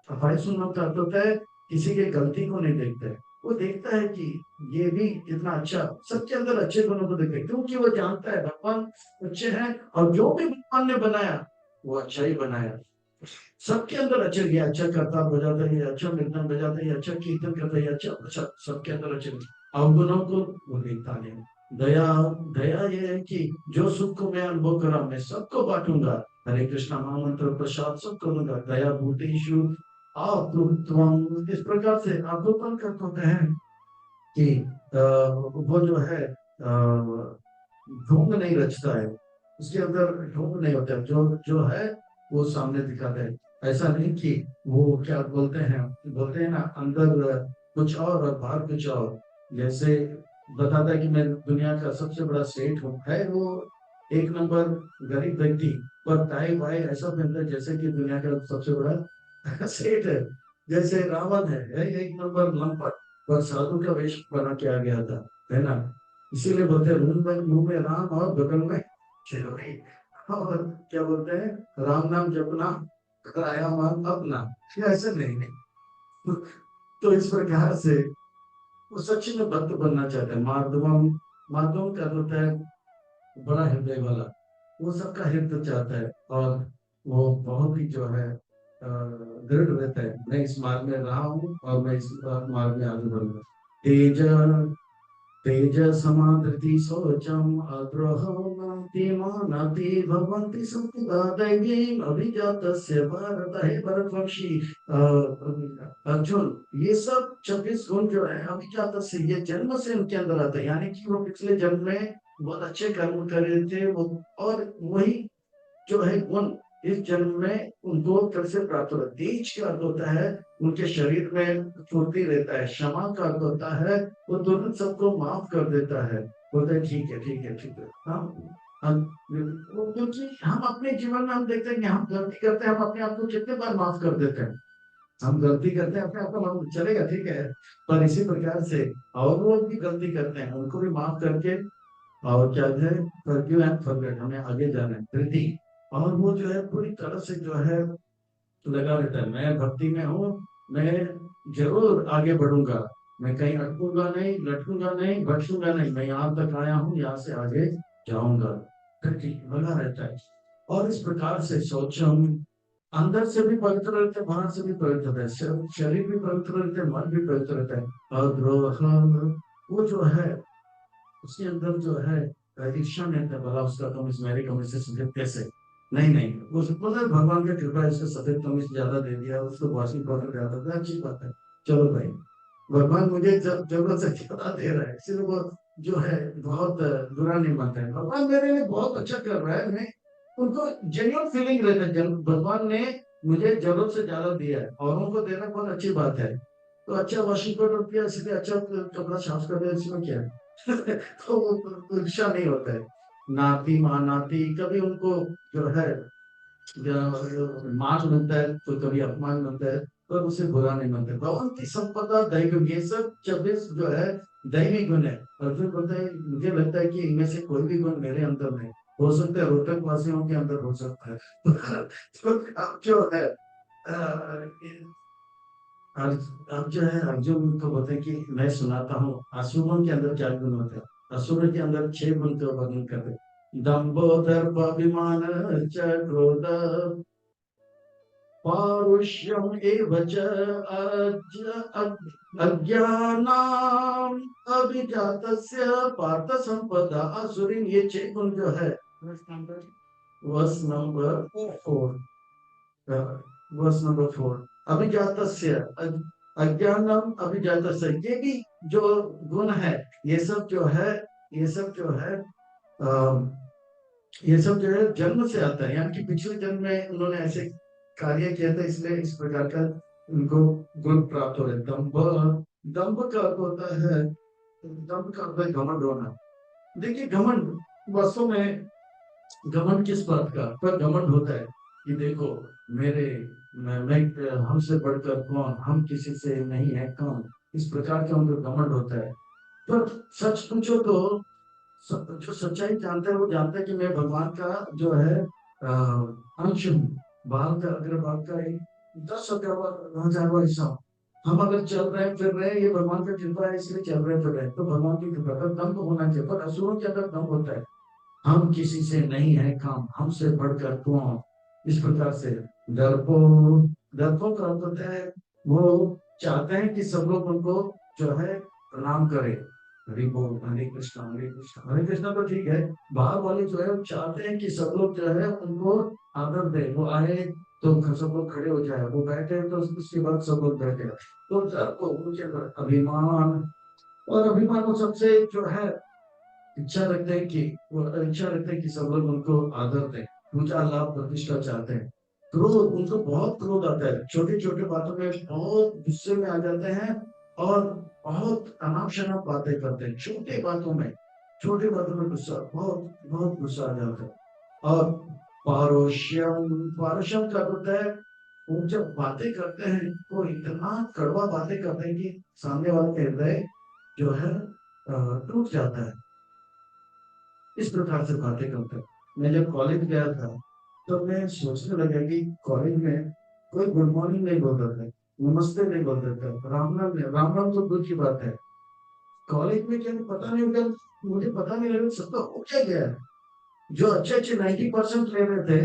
अपाई सुनम का अर्थ होता है किसी के गलती को नहीं देखता है। वो देखता है कि ये भी कितना अच्छा, सबके अंदर अच्छे गुणों को देखता है, क्योंकि वो जानता है भगवान अच्छे हैं, और जो भी भगवान ने बनाया वो अच्छा ही बनाया। सबके अंदर अच्छे, ये अच्छा करतार बजाता है, ये अच्छा मृदंग बजाता है, ये अच्छा कीर्तन करता है, ये अच्छा अच्छा, सबके अंदर अच्छे। अवगुणों को वो देखता नहीं। दया, दया ये है कि जो सुख को मैं अनुभव करा मैं सबको बांटूंगा। हरे कृष्णा महामंत्र प्रसाद सबको दूंगा। दया भूतेषु आप्लुत्वम, इस प्रकार से आप्लुतन का होता है कि वो जो है ढोंग नहीं रचता है, उसके अंदर ढोंग नहीं होता है। जो जो है वो सामने दिखाता है। ऐसा नहीं कि वो क्या बोलते हैं ना, अंदर कुछ और बाहर कुछ और। जैसे बताता है कि मैं दुनिया का सबसे बड़ा सेठ हूँ, है वो एक नंबर गरीब व्यक्ति, पर टाई भाई ऐसा पहनता है जैसे कि दुनिया का सबसे बड़ा सेठ है। जैसे रावण है एक नंबर लंपट, पर साधु का वेश बना के आ गया था, है ना। इसीलिए बोलते हैं मुंह में राम और बगल में चिरौरी। और क्या बोलते हैं, राम नाम जपना, कराया मान अपना। ये ऐसे नहीं। तो इस प्रकार से वो सच में भक्त बनना चाहते हैं। माधवम, माधवम का होता है बड़ा हृदय वाला, वो सबका हृदय चाहता है। और वो बहुत ही जो है दृढ़ रहता है, मैं इस मार्ग में रहा हूँ और मैं इस मार्ग में आगे बढ़ूंगा। तेज, तेज समाधृति शौचम अग्रहणाति मानाति भवन्ति संपदा दैवीम अभिजातस्य भारत। हे भरत वंशी अर्जुन, ये सब 26 गुण जो है अभिजात से, ये जन्म से उनके अंदर आता है, यानी कि वो पिछले जन्म में बहुत अच्छे कर्म कर रहे थे वो, और वही जो है गुण इस जन्म में उनको कैसे प्राप्त होता है। तेज का अर्थ होता है उनके शरीर में फुर्ती रहता है, क्षमा का अर्थ होता है वो तुरंत सबको माफ कर देता है, बोलते हैं ठीक है ठीक है ठीक है। क्योंकि हम अपने जीवन में हम देखते हैं कि हम गलती करते हैं, हम अपने आप को कितने बार माफ कर देते हैं। हम गलती करते हैं अपने आप को, हम चलेगा ठीक है, पर इसी प्रकार से और लोग भी गलती करते हैं, उनको भी माफ करके और क्या है फॉरगिव एंड फॉरगेट, हमें आगे जाना है धृति। और वो जो है पूरी तरह से जो है लगा रहता है, मैं भक्ति में हूँ, मैं जरूर आगे बढ़ूंगा, मैं कहीं अटकूंगा नहीं, लटकूंगा नहीं, भटकूंगा नहीं, मैं यहाँ तक आया हूँ, यहाँ से आगे जाऊंगा, धृति लगा रहता है। और इस प्रकार से सोचम, अंदर से भी पवित्र रहते हैं, बाहर से भी पवित्र रहते हैं, शरीर भी पवित्र रहते हैं, मन भी पवित्र रहता है। और द्रोह वो जो है उसके अंदर जो है ईर्ष्या नहीं था, भला उसका कमीज मेरे कमीज से सफेद कैसे, नहीं नहीं, वो मतलब भगवान की कृपा है, इसको सफेद कमीज ज्यादा दे दिया, उसको वॉशिंग पाउडर ज्यादा था, अच्छी बात है, चलो भाई भगवान मुझे जरूरत से ज्यादा दे रहा है, इसलिए वो जो है बहुत बुरा नहीं मानता है, भगवान मेरे लिए बहुत अच्छा कर रहा है, मैं उनको जेन्युइन फीलिंग रहता है, भगवान ने मुझे जरूरत से ज्यादा दिया है, औरों को देना बहुत अच्छी बात है, तो अच्छा वॉशिंग पाउडर किया इसलिए अच्छा कपड़ा साफ कर दिया, इसमें क्या है तो ईर्ष्या नहीं होता है। नाती मानाती, कभी उनको जो है मान मिलता है तो कभी अपमान मिलता है, पर उसे बुरा नहीं मानते। भगवान की संपदा दैव, ये सब 26 जो है दैवी गुण है। अर्जुन बोलता है मुझे लगता है कि इनमें से कोई भी गुण मेरे अंदर नहीं, हो सकता है रोहतक वासियों के अंदर हो सकता है तो अब जो है अब जो है अर्जुन को बोलते हैं कि मैं सुनाता हूँ असुरों के अंदर क्या गुण होते हैं। असुरों के अंदर 6 गुण का वर्णन करते हैं, दंभो दर्प अभिमान च क्रोध पौरुषम एवं च अज्ञानाम अभिजातस्य पार्थ संपदा असुरीन, ये 6 गुण जो है वर्स नंबर 4, वर्स नंबर 4, अभिजातस्य अज्ञानम अभिजातस्य, ये भी जो गुण है, ये सब जो है, ये सब जो है ये सब जो है जन्म से आता है, यानी कि पिछले जन्म में उन्होंने ऐसे कार्य किया था, इसलिए इस प्रकार का उनको गुण प्राप्त हो रहे। दम्भ, दम्भ का अर्थ होता है, दम्भ का अर्थ है घमंड होना। देखिए घमंड वास्तव में, घमंड किस बात का, पर घमंड होता है कि देखो मेरे मैं हमसे बढ़कर कौन, हम किसी से नहीं है कौन, इस प्रकार का उनको घमंड होता है। पर सच पूछो तो जो सच्चाई जानता है वो जानता है कि मैं भगवान का जो है अंश हूँ, बाल का अग्रभाग का एक 10,000वां हिस्सा हूँ। हम अगर चल रहे हैं फिर रहे हैं, ये भगवान का कृपा है, इसलिए चल रहे फिर रहे, तो भगवान की कृपा का दम होना चाहिए, पर असुरों के अंदर दम होता है, हम किसी से नहीं है काम, हमसे बढ़कर कौन, इस प्रकार से। डरपो, डरपो का अर्थ होता है वो चाहते हैं कि सब लोग उनको जो है प्रणाम करें, हरि बोल, हरे कृष्णा हरे कृष्णा, हरे कृष्णा तो ठीक है, बाहर वाले जो है वो चाहते हैं कि सब लोग जो है उनको आदर दे, वो आए तो सब लोग खड़े हो जाए, वो बैठे तो उसके बाद सब लोग बैठे, तो डरपो मुझे अभिमान, और अभिमान वो सबसे जो है इच्छा रखते हैं कि वो इच्छा रखते हैं कि सब लोग उनको आदर दें, ऊंचा लाभ प्रतिष्ठा चाहते हैं। क्रोध, उनको बहुत क्रोध आता है, छोटी छोटी बातों में बहुत गुस्से में आ जाते हैं, और बहुत अनाप शनाप बातें करते हैं, छोटी बातों में, छोटी बातों में गुस्सा, बहुत बहुत गुस्सा आ जाता है। और पारोश्यम, पारोश्यम का होता है वो जब बातें करते हैं वो इतना कड़वा बातें करते हैं कि सामने वाले का हृदय जो है टूट जाता है, इस प्रकार से बातें करते हैं। मैं जब कॉलेज गया था तो मैं सोचने लगा कि कॉलेज में कोई गुड मॉर्निंग नहीं बोलता था, नमस्ते नहीं बोलता था, राम राम नहीं, राम राम तो दूर की बात है, कॉलेज में क्या पता नहीं क्या, मुझे पता नहीं लगा सबका हो क्या गया है। जो अच्छे अच्छे 90% ले रहे थे,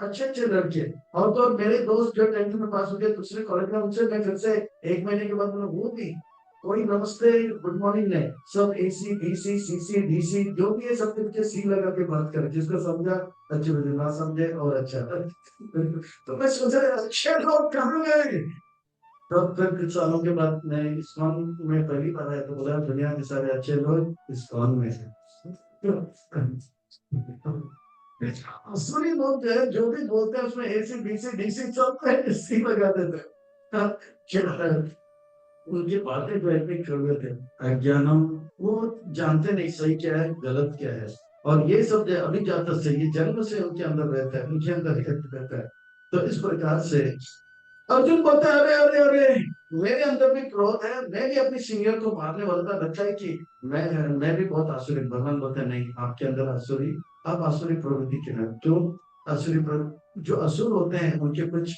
अच्छे अच्छे लड़के, और तो मेरे दोस्त जो 10th में पास हो गए दूसरे कॉलेज में, उनसे मैं फिर से 1 महीने के बाद वो भी कोई नमस्ते गुड मॉर्निंग नहीं, सब एसी बीसी सीसी डीसी जो भी है सब कुछ सी लगा के बात करे, जिसको समझा अच्छे बजे, ना समझे और अच्छा। तो मैं सोचा अच्छे लोग कहाँ गए। तब फिर कुछ सालों के बाद मैं इस्कॉन में पहली बार आया तो बोला दुनिया के सारे अच्छे लोग इस्कॉन में हैं। असली लोग जो है जो भी बोलते हैं उसमें एसी बीसी डीसी सब सी लगा देते हैं। क्या उनकी बातें तो ऐसे कर रहे थे अज्ञानम, वो जानते नहीं सही क्या है गलत क्या है। और ये सब जो अभी जाता से ये जन्म से उनके अंदर रहता है, उनके अंदर रहता है। तो इस प्रकार से अर्जुन बोलता है अरे अरे अरे मेरे अंदर भी क्रोध है, मैं भी अपनी सीनियर को मारने वाला था, लगता है कि मैं भी बहुत आसुरी। भगवान बोलते हैं नहीं, आपके अंदर आसुरी, आप आसुरी प्रवृत्ति के हैं। क्यों आसुरी जो असुर होते हैं उनके कुछ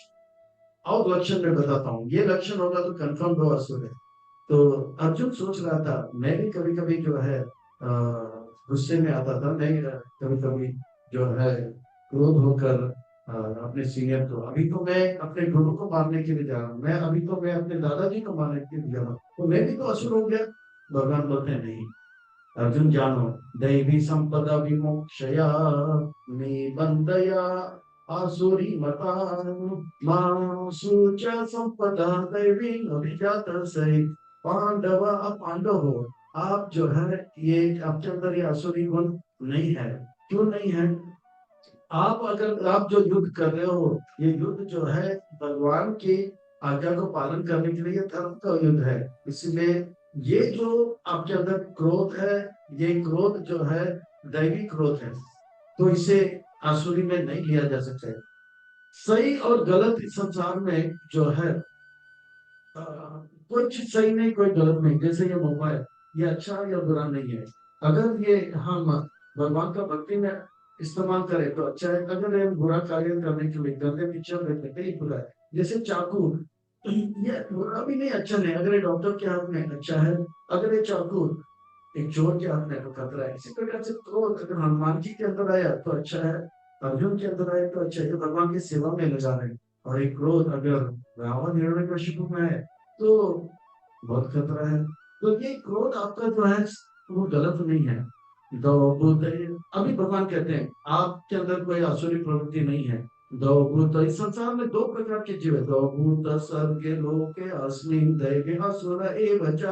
और लक्षण मैं बताता हूँ, ये लक्षण होगा तो कंफर्म दो असुर है। तो अर्जुन सोच रहा था मैं भी कभी कभी जो है गुस्से में आता था, मैं कभी कभी जो है क्रोध होकर अपने सीनियर को, अभी तो मैं अपने गुरु को मारने के लिए जा रहा हूँ, मैं अभी तो मैं अपने दादाजी को मारने के लिए जा रहा हूँ, तो मैं भी तो असुर हो गया। भगवान बोलते हैं नहीं अर्जुन जानो, दैवी संपदा विमोक्षया निबंधया आसुरी मता मासु च संपदा दैवी अभिजात से पांडव। पांडव हो आप जो है ये आपके अंदर ये आसुरी गुण नहीं है। क्यों नहीं है? आप अगर आप जो युद्ध कर रहे हो ये युद्ध जो है भगवान की आज्ञा को पालन करने के लिए धर्म का युद्ध है, इसलिए ये जो आपके अंदर क्रोध है ये क्रोध जो है दैवी क्रोध है, तो इसे आसुरी में नहीं लिया जा सकता है। सही और गलत इस संसार में जो है कुछ सही नहीं कोई गलत नहीं, जैसे ये मोबाइल ये अच्छा या बुरा नहीं है। अगर ये हम भगवान का भक्ति में इस्तेमाल करें तो अच्छा है, अगर ये बुरा कार्य करने के लिए गंदे पिक्चर देखने के लिए बुरा है। जैसे चाकू, ये बुरा भी नहीं अच्छा नहीं, अगर ये डॉक्टर के हाथ में अच्छा है, अगर ये चाकू एक चोर के हाथ में तो खतरा है। इसी प्रकार से क्रोध अगर हनुमान जी के अंदर आया तो अच्छा है, अर्जुन के अंदर आया तो अच्छा है, ये भगवान की सेवा में लगा रहे हैं। और एक क्रोध अगर रावण हिरण्यकशिपु में है तो बहुत खतरा है। तो ये क्रोध आपका जो है वो गलत नहीं है। दो भूत, अभी भगवान कहते हैं आपके अंदर कोई आसुरी प्रवृत्ति नहीं है। दो भूत, इस संसार में दो प्रकार के जीव है, दो भूत स्वर्गे लोके अस्मिन् दैवे असुर एव च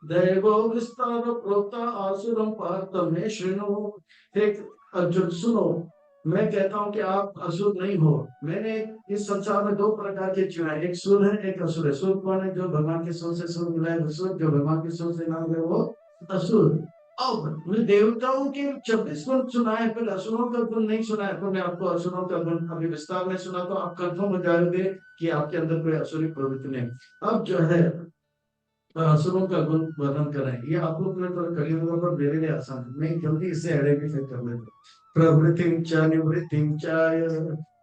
दैवो विस्तार प्रोक्ता आसुरम पार्थ मे शृणु। एक अर्जुन सुनो, मैं कहता हूँ कि आप असुर नहीं हो। मैंने इस संसार में दो प्रकार के जीव हैं, एक सुर है एक असुर है। सुर कौन है? जो भगवान के सुर से सुर मिला है असुर, जो भगवान के सुर से ना मिले वो असुर। अब मैंने देवताओं के 26 गुण सुना है, फिर असुरों का गुण नहीं सुना है, तो मैं आपको असुरों का गुण अभी विस्तार में सुना तो आप कंफर्म हो जाओगे कि आपके अंदर कोई असुरी प्रवृत्ति नहीं। अब जो है असुरों का गुण वर्णन करें, ये आप लोग तो कलियुग पर मेरे लिए आसान है, मैं जल्दी इसे आइडेंटिफाई कर लेता हूँ। प्रवृत्तिं च निवृत्तिं च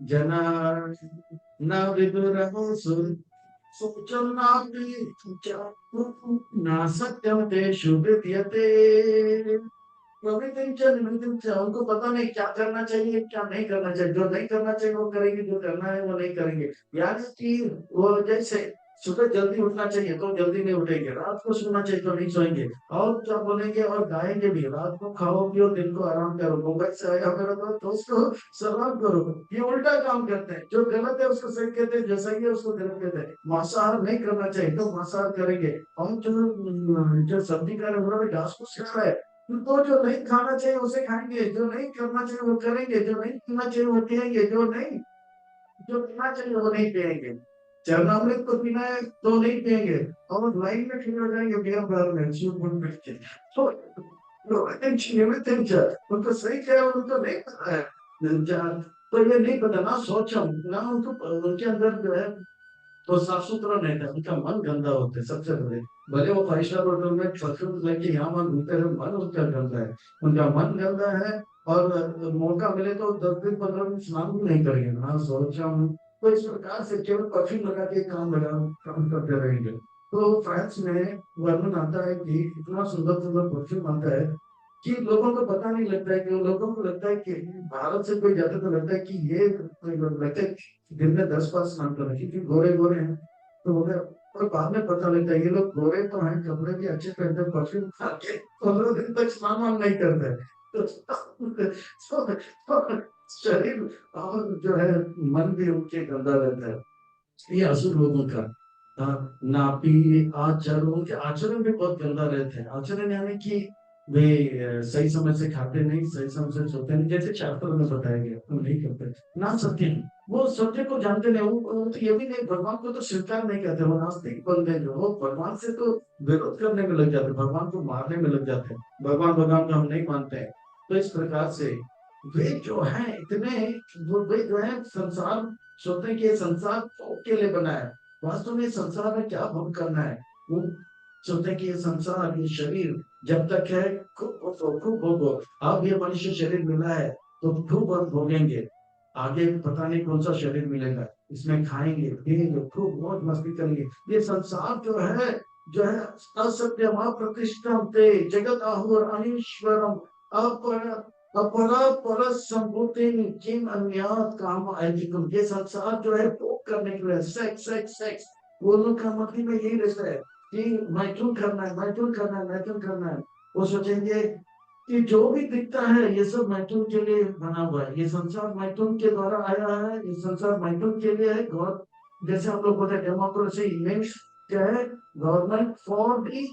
जना न विदुरः सोचम नापि न सत्यम तेषु विद्यते। प्रवृत्तिं च निवृत्तिं च, उनको पता नहीं क्या करना चाहिए क्या नहीं करना चाहिए, जो नहीं करना चाहिए वो करेंगे, जो करना है वो नहीं करेंगे। यानी कि वो जैसे सुबह जल्दी उठना चाहिए तो जल्दी नहीं उठेंगे, रात को सोना चाहिए तो नहीं सोएंगे, और क्या बोलेंगे और गाएंगे भी, रात को खाओ पियो दिन को आराम करो, मोबाइल से आया मेरा तो उसको सलाम करो। ये उल्टा काम करते हैं, जो गलत है उसको सही कहते हैं, जो सही है उसको गलत कहते हैं। मांसाहार नहीं करना चाहिए तो मांसाहार करेंगे, और जो सब्जी का उन्होंने घास फूस खा रहा है तो जो नहीं खाना चाहिए उसे खाएंगे, जो नहीं करना चाहिए वो करेंगे, जो नहीं पीना चाहिए वो पिएंगे, जो पीना चाहिए वो नहीं पिएंगे। चरणामृत को पीना है तो नहीं पिएंगे, और लाइन में खड़े हो जाएंगे बियर बार में सूट बूट पहन के। तो नियमित उनको सही क्या है उनको नहीं पता है। तो ये नहीं पता ना सोचा ना उनको, उनके अंदर जो है तो साफ सुथरा नहीं था, उनका मन गंदा होता है सबसे बड़े। भले वो 5 स्टार होटल में परफ्यूम लेके यहाँ मन घूमते रहे, मन उनका गंदा है, उनका मन गंदा है। और मौका मिले तो 10 दिन 15 दिन स्नान भी नहीं करेंगे ना सोचा हूँ। तो इस प्रकार से केवल परफ्यूम लगा के काम करते रहेंगे। तो फ्रांस में वर्णन आता है कि इतना सुंदर सुंदर परफ्यूम आता है कि लोगों को पता नहीं लगता है, कि लोगों को लगता है कि भारत से कोई जाता तो लगता है कि ये लगता है दिन में 10 बार स्नान करना, क्योंकि गोरे गोरे हैं तो बोले और बाद में पता लगता है ये लोग गोरे तो हैं, कपड़े भी अच्छे पहनते, परफ्यूम खा के 15 दिन तक स्नान वान नहीं करते। तो शरीर और जो है मन भी उनके गंदा रहता है। ये असुर लोगों का नापी आचरण, उनके आचरण भी बहुत गंदा रहते हैं। आचरण यानी कि वे सही समय से खाते नहीं, सही समय से सोते नहीं, जैसे शास्त्र में बताया गया वो नहीं करते। ना सत्य, वो सत्य को जानते नहीं, वो तो ये भी नहीं, भगवान को तो स्वीकार नहीं करते। वो नास्तिक बंदे जो वो भगवान से तो विरोध करने में लग जाते, भगवान को मारने में लग जाते हैं, भगवान भगवान को हम नहीं मानते हैं। तो इस प्रकार से वे जो है इतने, वो वे जो है संसार सोचते हैं कि ये संसार भोग के लिए बना है। वास्तव में संसार में क्या भोग करना है? वो सोचते हैं कि ये संसार, ये शरीर जब तक है खूब भोगो। अब ये मनुष्य शरीर मिला है तो खूब और भोगेंगे, आगे पता नहीं कौन सा शरीर मिलेगा, इसमें खाएंगे पिएंगे खूब मौज मस्ती करेंगे। ये संसार जो है असत्यम अप्रतिष्ठम ते जगत आहुर अनीश्वरम अपर अपरा पर संभूति किम अन्यात काम ऐतिकम। ये संसार जो है भोग करने के लिए, सेक्स सेक्स सेक्स, वो लोग का मतलब में यही रहता है कि मैथुन करना है, मैथुन करना है, मैथुन करना है। वो सोचेंगे कि जो भी दिखता है ये सब मैथुन के लिए बना हुआ है, ये संसार मैथुन के द्वारा आया है, ये संसार मैथुन के लिए है। गौर जैसे हम लोग बोलते हैं डेमोक्रेसी मीन्स क्या है, government for the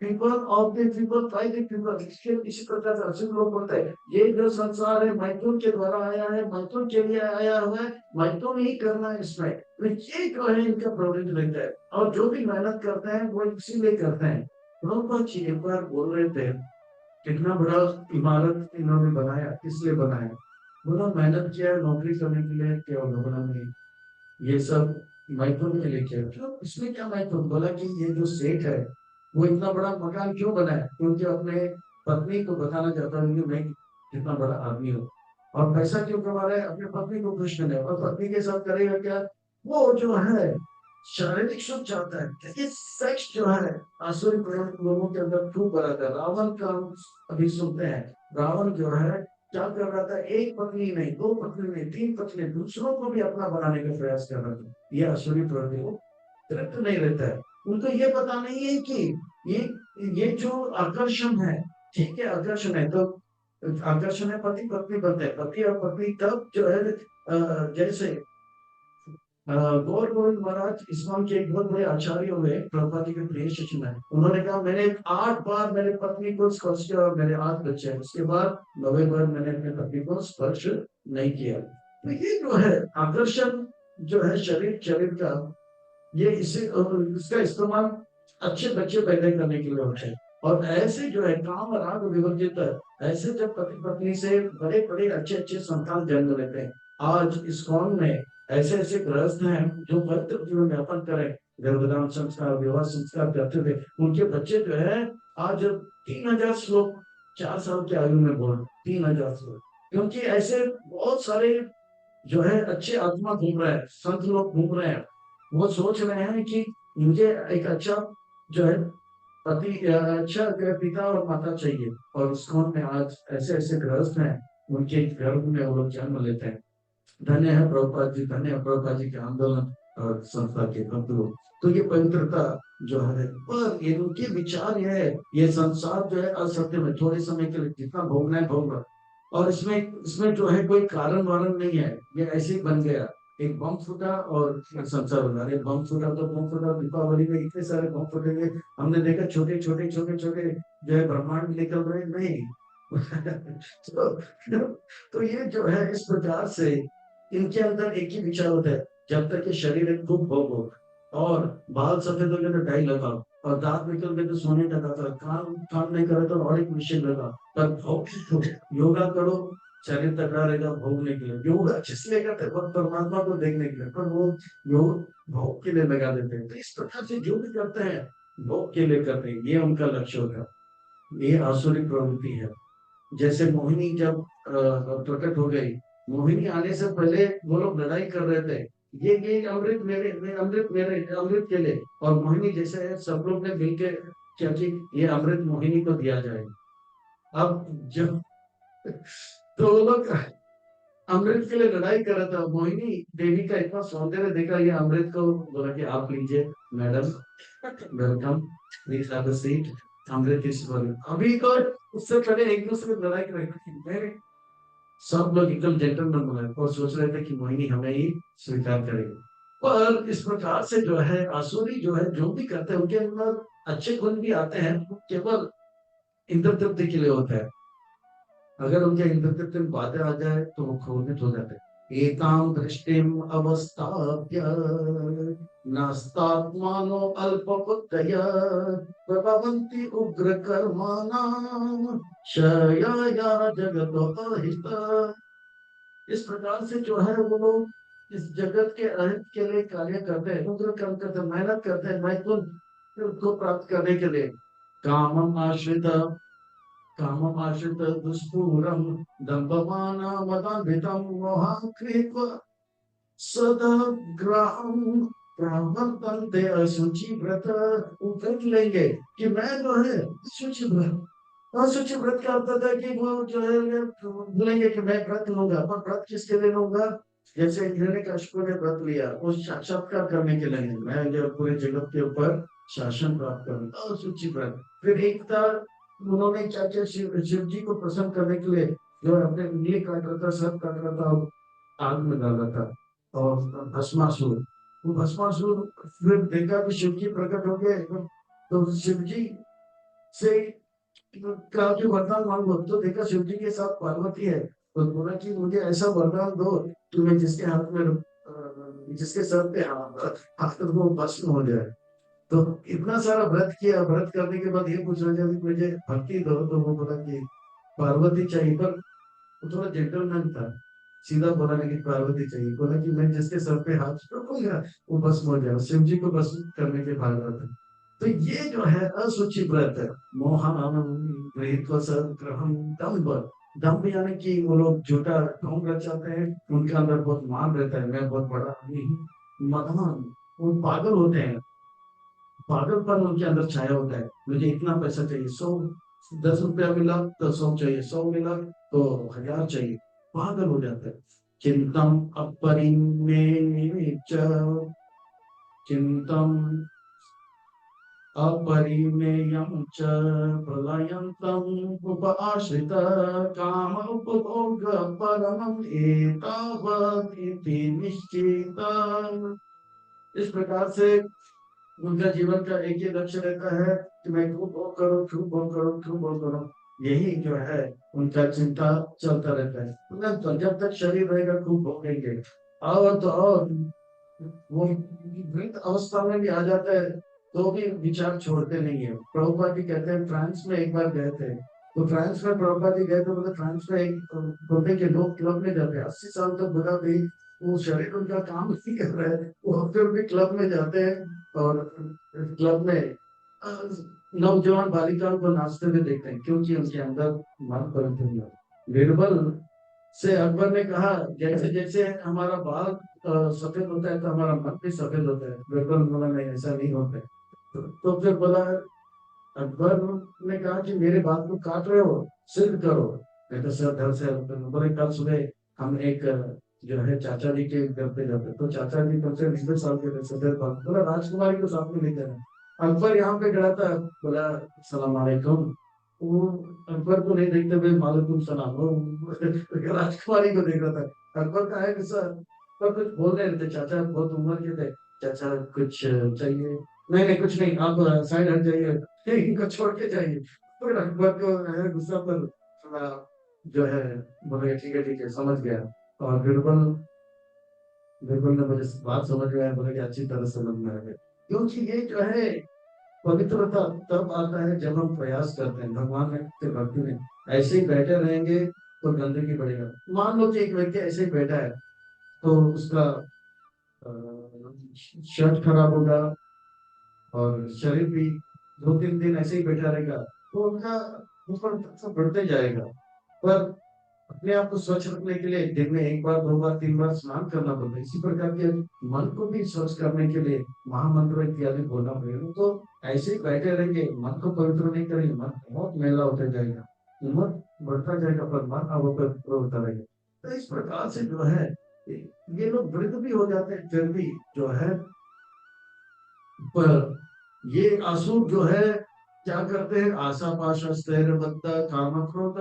people of the people by the people. इसके इसी प्रकार से असीम लोग बोलते हैं ये जो संसार है मैथुन के द्वारा आया है, मैथुन के लिए आया हुआ है, मैथुन ही करना है इसमें। तो ये जो है इनका प्रवृत्ति रहता है, और जो भी मेहनत करते हैं वो इसीलिए करते हैं। प्रभुपाद जी एक बार बोल रहे थे, कितना बड़ा इमारत इन्होंने बनाया, किस लिए बनाया? बोला मेहनत किया है नौकरी करने के लिए, केवल बोला नहीं, ये सब मैथुन के लिए किया। क्यों, इसमें क्या मैथुन? बोला कि ये जो सेठ है वो इतना बड़ा मकान क्यों बनाया? क्योंकि अपने पत्नी को बताना चाहता हूँ कि मैं कितना बड़ा आदमी हूँ। और पैसा क्यों कमा रहा है? अपने पत्नी को खुश करने। और पत्नी के साथ करेगा क्या? वो जो है शारीरिक सुख चाहता है। देखिए सेक्स जो है आसुरी लोगों के अंदर खूब भरा था। रावण का अभी सुनते हैं, रावण जो है क्या कर रहा था, एक पत्नी नहीं, दो पत्नी नहीं, तीन पत्नी, दूसरों को भी अपना बनाने का प्रयास कर रहा था। ये आसुरी प्रवृत्ति को तृप्त नहीं रहता है। उनको ये पता नहीं है कि ये जो आकर्षण है, ठीक है आकर्षण है, तो आकर्षण है, पति पत्नी बनते हैं, पति और पत्नी तब जो है जैसे गौर गोविंद महाराज इस्लाम के एक बहुत बड़े आचार्य हुए, प्रभुपाद जी के प्रिय शिष्य में। उन्होंने कहा मैंने 8 बार मेरे पत्नी को स्पर्श किया और मेरे 8 बच्चे हैं, उसके बाद 9वें बार मैंने अपने पत्नी को स्पर्श नहीं किया। तो ये जो है आकर्षण जो है शरीर का, ये इसे इसका इस्तेमाल अच्छे बच्चे पैदा करने के लिए होता है। और ऐसे जो है काम राग विवर्जित है, ऐसे जब पति पत्नी से बड़े बड़े अच्छे अच्छे संतान जन्म लेते हैं। आज इस्कॉन में ऐसे ऐसे गृहस्थ हैं जो पवित्र जीवन यापन करें, गर्भधारण संस्कार विवाह संस्कार करते थे, उनके बच्चे जो है आज 3000 श्लोक 4 साल की आयु में बोल 3000 श्लोक। क्योंकि ऐसे बहुत सारे जो है अच्छे आत्मा घूम रहे हैं, संत लोग घूम रहे हैं। वो सोच रहे हैं कि मुझे एक अच्छा जो है पति, अच्छा पिता और माता चाहिए। और इस्कॉन में आज ऐसे ऐसे गृहस्थ हैं, उनके गर्भ में वो लोग जन्म लेते हैं। धन्य है प्रभुपाद जी, धन्य है प्रभुपाद जी के आंदोलन और संस्था के भक्त लोग। तो ये पवित्रता जो है, पर ये उनके विचार है, ये संसार जो है असत्य में थोड़े समय के लिए जितना भोगना है भोगना। और इसमें इसमें जो है कोई कारण वारण नहीं है, ये ऐसे ही बन गया। एक बम फूटा और संसार बना। अरे बम फूटा तो बम फूटा, दीपावली में इतने सारे बम फूटेंगे, हमने देखा छोटे छोटे छोटे छोटे जो है ब्रह्मांड निकल रहे नहीं। तो ये जो है इस प्रकार से इनके अंदर एक ही विचार होता है, जब तक ये शरीर एक खूब भोगो, और बाल सफेद हो गए तो डाई लगाओ, और दांत निकल गए तो सोने का दाता, काम काम नहीं करे तो और एक मशीन लगाओ, तब भोग। योगा करो, शरीर तगड़ा रहेगा भोगने के लिए। योगा किसलिए करते हैं? परमात्मा को देखने के लिए, पर वो योग भोग के लिए लगा देते हैं। तो इस प्रकार से जो भी करते हैं भोग के लिए करते हैं, ये उनका लक्ष्य होता है। ये आसुरी प्रवृत्ति है। जैसे मोहिनी जब प्रकट हो गई, मोहिनी आने से पहले वो लोग लड़ाई कर रहे थे, ये अमृत मेरे अमृत के लिए। और मोहिनी जैसे है, सब लोग ने मिलकर क्या कि ये अमृत मोहिनी को दिया जाए। अब जब तो वो लोग अमृत के लिए लड़ाई कर रहा था। मोहिनी देवी का इतना सौंदर्य देखा, ये अमृत को बोला कि आप लीजिए madam, welcome, please have a seat, Amrit इस अभी तो उससे पहले एक दूसरे में लड़ाई कर रहे थे। सब लोग एकदम जेंटलमैन बने और सोच रहे थे कि मोहिनी हमें ही स्वीकार करेगी। पर इस प्रकार से जो है आसुरी जो है जो भी करते हैं उनके अंदर अच्छे गुण भी आते हैं, वो केवल इंद्र तृप्ति के लिए होता है। अगर उनके इंद्र तृप्ति में बाधा आ जाए तो वो क्रोधित हो जाते हैं। एताम दृष्टिम अवस्थाप्य नास्तात्मानो अल्पबुद्धय प्रभवन्ति उग्र कर्माणाम क्षयाया जगतो अहित। इस प्रकार से जो है वो लोग इस जगत के अहित के लिए कार्य करते हैं, उग्र कर्म करते हैं, मेहनत करते हैं मैथुन को प्राप्त करने के लिए। कामम आश्रित कामम आश्रित दुष्पूरम दम्भमाना मदान्वितम मोहाकृत सदग्रहम प्रवर्तन्ते अशुचि व्रत। वो व्रत लेंगे कि मैं जो है शुचि व्रत। अशुचि व्रत का अर्थ है कि वो जो है बोलेंगे कि मैं व्रत लूंगा, पर व्रत किसके लिए लूंगा? जैसे हिरण्यकशिपु ने व्रत लिया वो साक्षात्कार करने के लिए, मैं जो पूरे जगत के ऊपर शासन प्राप्त करूंगा, अशुचि व्रत। फिर एक था, उन्होंने क्या क्या शिव जी को प्रसन्न करने के लिए जो है अपने उंगली काट रहा था, सर काट रहा था, आग में डाला था। और भस्मासुर, वो भस्मासुर फिर देखा कि शिव जी प्रकट हो गए, तो शिव जी से कहा कि वरदान मांगो, तो देखा शिव जी के साथ पार्वती है, तो बोला कि मुझे ऐसा वरदान दो कि मैं जिसके हाथ में जिसके सर पे हाथ वो भस्म हो जाए। तो इतना सारा व्रत किया, व्रत करने के बाद ये पूछना चाहिए कि मुझे भक्ति दो, तो वो बोला कि पार्वती चाहिए। पर वो थोड़ा जेंटलमैन था, सीधा बोला नहीं कि पार्वती चाहिए, बोला कि मैं जिसके सर पे हाथ रखूंगा वो भस्म हो जाए, शिव जी को भस्म करने के भाग रहा था। तो ये जो है अशुचि व्रत है। मोहनम गृहीत्वा सद्ग्रहम दम्भ। दम्भ यानी कि वो लोग झूठा ढोंग रचाते हैं, उनके अंदर बहुत मान रहता है, मैं बहुत बड़ा आदमी हूँ। मदन, वो पागल होते हैं, पागलपन उनके अंदर छाया होता है। मुझे इतना पैसा चाहिए, 100, 10 रुपया मिला तो 100 चाहिए, 100 मिला तो 1000 चाहिए, पागल हो जाता है। चिंतम अपरिमेय च चिंतम अपरिमेयं च प्रलयन्तं उप आश्रित काम उपभोग परमं एतावत् इति निश्चित। इस प्रकार से उनका जीवन का एक ही लक्ष्य रहता है कि मैं खूब भोग करूं, खूब भोग करूं, खूब भोग करूं। यही जो है उनका चिंता चलता रहता है। तो जब तक शरीर रहेगा खूब भोगेंगे। और तो और वो वृद्ध अवस्था में भी आ जाता है तो भी विचार छोड़ते नहीं है। प्रभुपाद जी कहते हैं फ्रांस में एक बार गए थे, तो फ्रांस में प्रभुपाद जी गए थे, मतलब फ्रांस में एक बोलते के लोग क्लब में जाते हैं, 80 साल तक बुढ़ा भी वो शरीर उनका काम नहीं कर रहा है, वो फिर भी क्लब में जाते हैं और क्लब में नौजवान बालिकाओं को नाचते हुए देखते हैं, क्योंकि उनके अंदर मन पवित्र नहीं होता। बीरबल से अकबर ने कहा जैसे जैसे हमारा बाल सफेद होता है तो हमारा मन भी सफेद होता है। बीरबल बोला नहीं, ऐसा नहीं होता है। तो फिर बोला, अकबर ने कहा कि मेरे बाल को काट रहे हो, सिद्ध करो। मैं तो सर धर से बोले कल सुबह हम एक जो है चाचा जी के घर पे जाते, तो चाचा जी कम से 20 साल के थे, सफेद बाल, बोला राजकुमारी को साथ में लेकर आए। अकबर यहाँ पे खड़ा था, बोला सलाम अलैकुम। वो अकबर को नहीं देखते हुए मालूम सलाम, वो राजकुमारी को देख रहा था। अकबर का है गुस्सा, पर कुछ बोल रहे थे, चाचा बहुत उम्र के थे, चाचा कुछ चाहिए? नहीं नहीं कुछ नहीं, आप साइड हट जाइए, इनको छोड़ के जाइए। फिर अकबर को है गुस्सा, पर थोड़ा जो है बोले ठीक है समझ गया। और बिरबल बिरबल ने मुझे बात समझ में आया, बोले कि अच्छी तरह समझ में आ गया। क्योंकि ये जो है पवित्रता तब आता है जब हम प्रयास करते हैं भगवान के भक्ति में। ऐसे ही बैठे रहेंगे तो गंदगी बढ़ेगा। मान लो कि एक व्यक्ति ऐसे ही बैठा है तो उसका शर्ट खराब होगा और शरीर भी 2-3 दिन ऐसे ही बैठा रहेगा, तो उनका ऊपर सब बढ़ते जाएगा। पर अपने आप को स्वच्छ रखने के लिए दिन में एक बार, 2 बार, 3 बार स्नान करना पड़ता है। इसी प्रकार के मन को भी स्वच्छ करने के लिए महामंत्र इत्यादि बोलना पड़ेगा। तो ऐसे ही बैठे रहेंगे, मन को पवित्र नहीं करेंगे, मन बहुत मैला होता जाएगा, उम्र बढ़ता जाएगा, पर मन अवपवित्र होता रहेगा। तो इस प्रकार से जो है ये लोग वृद्ध भी हो जाते हैं, फिर भी जो है पर ये असुर जो है क्या करते हैं, आशा पाश स्थैर्य बद्ध काम क्रोध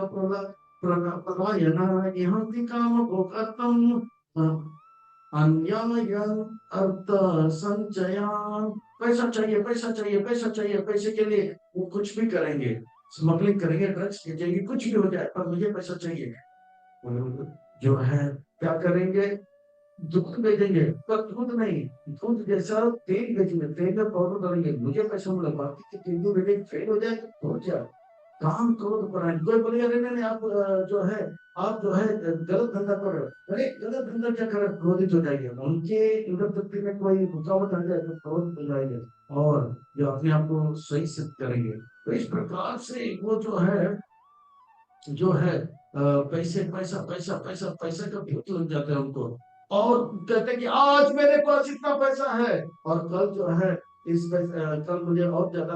प्रलयना यहाँ काम भोगतम अन्याय अर्थ संचयान। पैसा चाहिए, पैसा चाहिए, पैसा चाहिए, पैसे के लिए वो कुछ भी करेंगे, स्मगलिंग करेंगे, ड्रग्स खींचेंगे, कुछ भी हो जाए पर मुझे पैसा चाहिए। जो है क्या करेंगे, दूध बेचेंगे, पर दूध नहीं, दूध जैसा तेल बेचेंगे, तेल में पाउडर डालेंगे, मुझे पैसा मिला, बाकी के तेल को बेचेंगे, फेल हो जाए तो हो जाए। काम करो तो कराए, कोई बोलेगा नहीं नहीं नहीं, आप जो है आप जो है गलत धंधा कर रहे हो, अरे गलत धंधा क्या कर रहे हो, क्रोधित हो जाएंगे, उनके इधर तक में कोई रुकावट आ जाए तो क्रोधित हो जाएंगे और जो अपने आप को सही सिद्ध करेंगे। तो इस प्रकार से वो जो है पैसे पैसा पैसा पैसा पैसा का भूत लग जाता है उनको, और कहते हैं कि आज मेरे पास इतना पैसा है और कल जो है कल मुझे और ज्यादा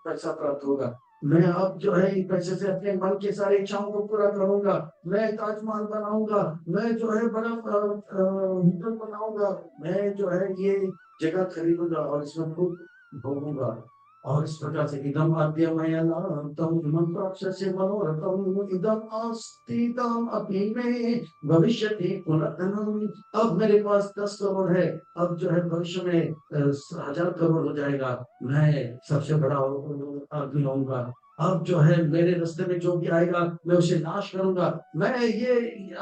पैसा प्राप्त होगा, मैं अब जो है इन पैसे से अपने मन की सारी इच्छाओं को पूरा करूंगा, मैं ताजमहल बनाऊंगा, मैं जो है बड़ा होटल बनाऊंगा, मैं जो है ये जगह खरीदूंगा और इसमें खूब भोगूंगा। और इस प्रकार से इदम आद्यमयलार्थम मंत्राक्षस्य मनोरथम इदम अस्तिदम अपि में भविष्यति पुनर्धनम। अब मेरे पास 10 करोड़ है, अब जो है भविष्य में 1000 करोड़ हो जाएगा, मैं सबसे बड़ा आदमी होऊंगा। अब जो है मेरे रास्ते में जो भी आएगा मैं उसे नाश करूंगा, मैं ये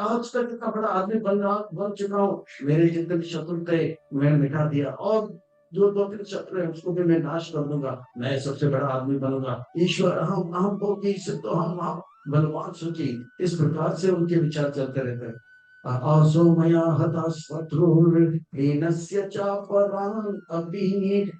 आज तक इतना बड़ा आदमी बन चुका हूँ, मेरे जितने भी शत्रु थे मैंने मिटा दिया, और जो दो तीन शत्रु है उसको भी मैं नाश कर दूंगा, मैं सबसे बड़ा आदमी बनूंगा, ईश्वर हम भोगी सिद्ध हम बलवान सुखी। इस प्रकार से उनके विचार चलते रहते हैं। असो मया हता शत्रुर्हीनस्य च परान् अपि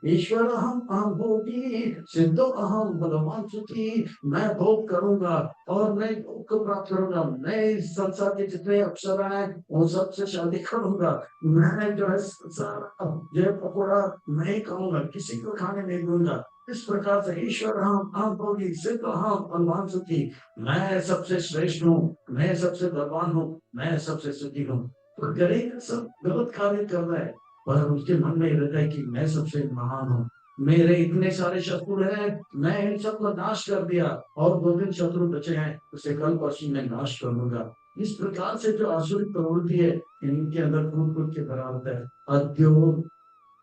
ईश्वर अहम भोगी सिद्धो अहम बलवान सुखी। मैं भोग करूंगा और मैं भोग को प्राप्त करूंगा, मैं इस संसार के जितने अक्षर हैं उन सबसे शादी करूंगा, मैं जो है सारा जो पकौड़ा मैं ही खाऊंगा, किसी को खाने नहीं दूंगा। इस प्रकार से ईश्वर हम भोगी सिद्ध हम बलवान सुखी, मैं सबसे श्रेष्ठ हूँ, मैं सबसे बलवान हूँ, मैं सबसे सुखी हूँ। तो गरीब सब गलत कार्य कर रहा है पर उसके मन में रहता है कि मैं सबसे महान हूँ, मेरे इतने सारे शत्रु हैं, मैं इन सबको नाश कर दिया और 2 दिन शत्रु बचे हैं उसे कल परसों में नाश कर दूंगा। इस प्रकार से जो आसुरी प्रवृत्ति है इनके अंदर कूद कूद के भरा होता है। अद्यो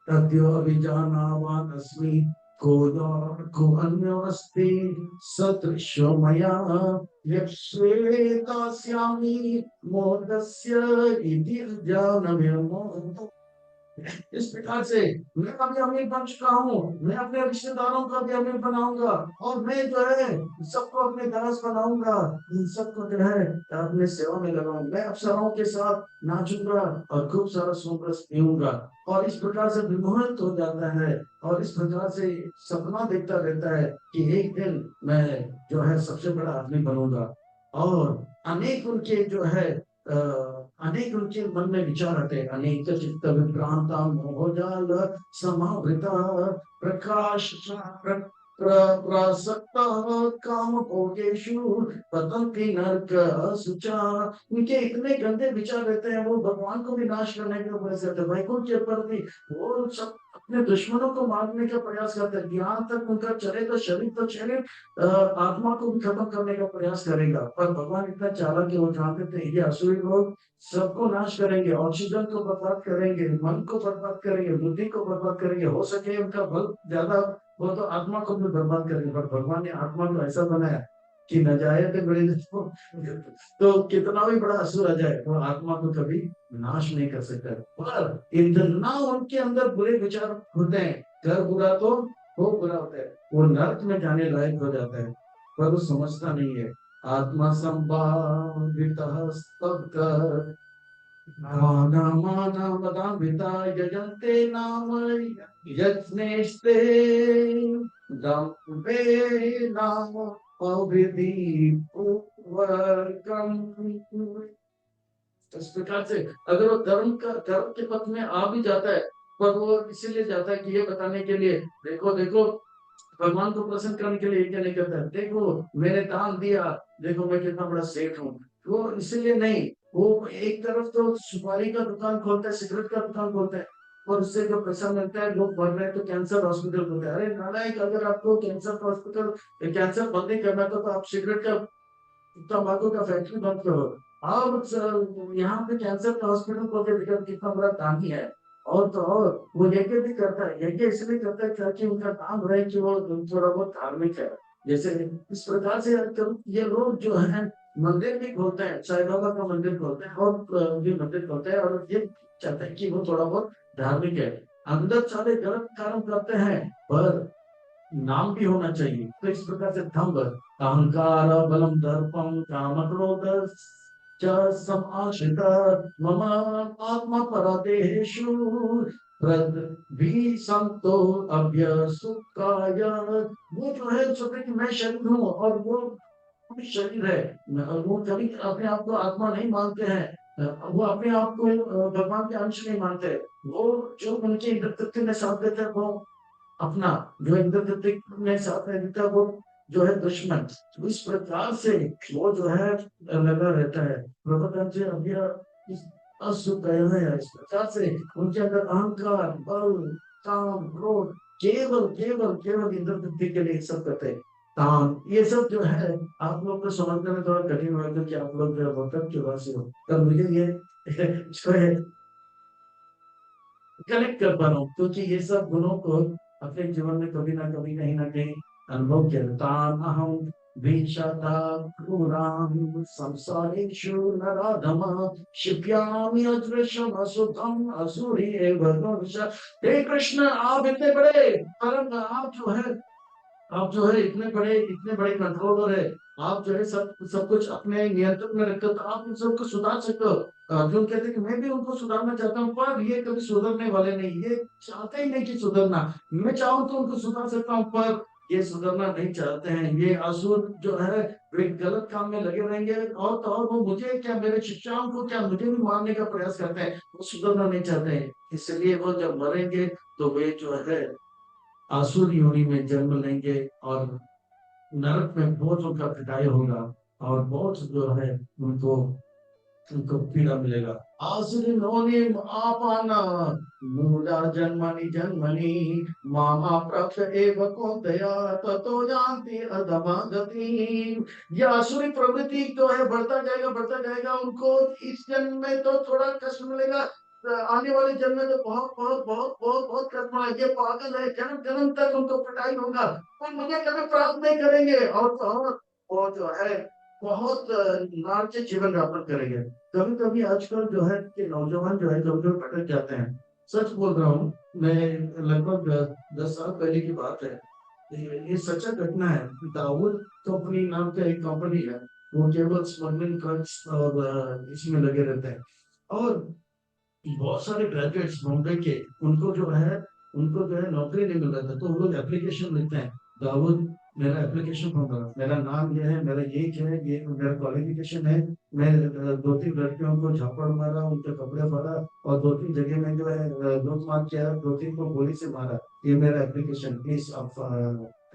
तद्यो अभिजानावान अस्मि को अन्यो अस्ति सदृशो मया यक्ष्वेतास्यामि मोदस्य इति जानम्यो। इस प्रकार से मैं अभी अमीर बन चुका हूँ, मैं अपने रिश्तेदारों को भी अमीर बनाऊंगा और मैं जो है सबको अपने दास बनाऊंगा, इन सबको जो है अपने सेवा में लगाऊंगा, मैं अप्सराओं के साथ नाचूंगा और खूब सारा सोमरस पीऊंगा। और इस प्रकार से विमोहित हो जाता है और इस प्रकार से सपना देखता रहता है कि एक दिन मैं जो है सबसे बड़ा आदमी बनूंगा। और अनेक उनके जो है अनेक उनके मन में विचार आते हैं, अनेक चित्त विभ्रांता मोहजाल समावृता प्रकाश प्रसक्त काम भोगेशु पतंति नरक सुचा। उनके इतने गंदे विचार रहते हैं, वो भगवान को भी नाश करने का प्रयास करते हैं, वैकुंठ के प्रति वो सब अपने दुश्मनों को मारने का प्रयास करते हैं, यहाँ तक उनका चले तो शरीर तो चले आत्मा को भी खत्म करने का प्रयास करेगा। पर भगवान इतना चालाक है, वो जानते थे ये असुरी लोग सबको नाश करेंगे, ऑक्सीजन को बर्बाद करेंगे, मन को बर्बाद करेंगे, बुद्धि को बर्बाद करेंगे, हो सके उनका बल ज्यादा वो तो आत्मा को भी बर्बाद करेंगे। पर भगवान ने आत्मा को ऐसा बनाया कि न जाए तो बड़े तो कितना भी बड़ा असुर आ जाए वो आत्मा को कभी नाश नहीं कर सकता। पर इतना उनके अंदर बुरे विचार होते हैं, कर बुरा तो वो बुरा होता है, वो नरक में जाने लायक हो जाता है, पर वो समझता नहीं है। आत्मा संभावित स्तब्ध यजन्ते नाम यज्ञेस्ते दम्भे नाम अविधि पूर्वकम्। इस प्रकार से अगर वो धर्म के पथ में आ भी जाता है पर वो इसीलिए जाता है कि ये बताने के लिए देखो देखो भगवान को प्रसन्न करने के लिए क्या नहीं करता है, देखो मैंने दान दिया, देखो मैं कितना बड़ा सेठ हूँ, वो इसीलिए नहीं, वो एक तरफ तो सुपारी का दुकान खोलता है, सिगरेट का दुकान खोलता है, और उससे जो पैसा मिलता है लोग बढ़ रहे हैं तो कैंसर हॉस्पिटल खोलते हैं। अरे नालायक, अगर आपको कैंसर हॉस्पिटल, कैंसर बंद नहीं करना तो आप सिगरेट का, तंबाकू का फैक्ट्री बंद करो। और यहाँ पे कैंसर का हॉस्पिटल खोल के देखो कितना बड़ा दानी है। और तो और वो यज्ञ भी करता है, यज्ञ इसलिए करता है ताकि उनका नाम रहे कि वो थोड़ा बहुत धार्मिक है। जैसे इस प्रकार से ये लोग जो है मंदिर भी खोलते हैं, साईं बाबा का मंदिर खोलते हैं और भी मंदिर खोलते हैं, और ये चाहते हैं कि वो थोड़ा बहुत धार्मिक है। अंदर सारे गलत काम करते हैं, पर नाम भी होना चाहिए। तो इस प्रकार से दंभ, अहंकार, बलम, दर्पम, काम, क्रोध च समाश्रित मम आत्मा परादेषु प्रद भी संतो अभ्यसुकाय। वो जो है सोचते कि मैं शरीर हूँ, और वो शरीर है। वो कभी अपने आप को आत्मा नहीं मानते हैं, वो अपने आप को भगवान के अंश नहीं मानते। वो जो उनके इंद्र तृप्ति में साथ देते हैं, वो अपना, जो इंद्र तृप्ति में साथ में देता है, वो जो है दुश्मन। तो इस प्रकार से वो जो है लगा रहता है प्रबंधन से। अब यह इस असुख है, इस प्रकार से उनके अंदर अहंकार, बल, काम, क्रोध, केवल केवल केवल इंद्र तृप्ति के लिए सब करते हैं। काम ये सब जो है आप लोग को समझने में थोड़ा कठिन होगा कि आप लोग जो होता क्यों वासी हो, पर मुझे ये जो है कनेक्ट कर पा रहा हूँ, क्योंकि ये सब गुणों को अपने जीवन में कभी ना कभी कहीं ना कहीं अनुभव किया। तान अहम भीषता क्रूराम संसारेषु नराधम क्षिप्यामि अदृश्यम असुतम असुरी एव वंश। हे कृष्ण, आप इतने बड़े परम, आप जो है इतने बड़े कंट्रोलर है। आप जो है सब कुछ अपने नियंत्रण में रखकर तो आप उन सबको सुधार सकते हो। अर्जुन कहते हैं कि मैं भी उनको सुधारना चाहता हूँ, पर ये कभी सुधरने वाले नहीं, ये चाहते ही नहीं कि सुधरना। मैं चाहूँ तो उनको सुधार सकता हूँ, पर ये सुधरना नहीं चाहते हैं। ये असुर जो है वे गलत काम में लगे रहेंगे, और तो और वो मुझे क्या, मेरे शिष्यों को क्या, मुझे भी मारने का प्रयास करते हैं। वो सुधरना नहीं चाहते हैं, इसलिए वो जब मरेंगे तो वे जो है आसुरी योनि में जन्म लेंगे, और नरक में बहुत उनका पिटाई होगा, और बहुत जो है उनको उनको पीड़ा मिलेगा। आसुरी योनि आपाना मूला जन्मनि जन्मनि मामा प्रक्ष एव कौन्तेय ततो यान्ति अधमागति। यह आसुरी प्रवृत्ति जो है बढ़ता जाएगा। उनको इस जन्म में तो थोड़ा कष्ट मिलेगा, आने वाले जन्म में तो बहुत बहुत बहुत बहुत बहुत कष्ट मिलेगा। ये पागल है, जन्म जन्म तक उनको पिटाई होगा, पर मुझे कभी प्राप्त नहीं करेंगे। और वो जो है बहुत लालची जीवन यापन करेंगे। कभी कभी आजकल जो है कि नौजवान जो है कभी कभी भटक जाते हैं। सच बोल रहा हूँ मैं, लगभग 10 साल पहले की बात है। ये सच्चा घटना है। दाऊद कंपनी नाम का एक कंपनी है, वो केवल स्मगलिंग ड्रग्स और इसमें लगे रहते हैं। और बहुत सारे ग्रेजुएट्स बॉम्बे के, उनको जो है नौकरी नहीं मिल रहा था, तो वो लोग एप्लीकेशन लिखते हैं, दाऊद मेरा एप्लीकेशन फॉर्म भरा, मेरा नाम ये है, मेरा ये है, ये मेरा क्वालिफिकेशन है। मैं 2-3 लड़कियों को झापड़ मारा, उनके कपड़े फाड़ा, और 2-3 जगह में जो है लूट मार किया, 2-3 को गोली से मारा। ये मेरा एप्लीकेशन, प्लीज आप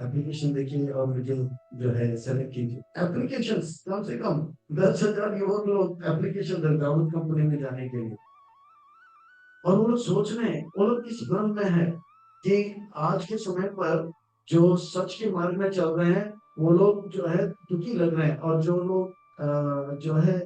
एप्लीकेशन देखिए और मुझे जो है सेलेक्ट कीजिए। एप्लीकेशन कम से कम 10,000 युवक लोग एप्लीकेशन दाऊद कंपनी में जाने के लिए। और वो लोग सोच रहे हैं, वो लोग इस भ्रम में है कि आज के समय पर जो सच के मार्ग में चल रहे हैं वो लोग जो है दुखी लग रहे हैं, और जो लोग जो है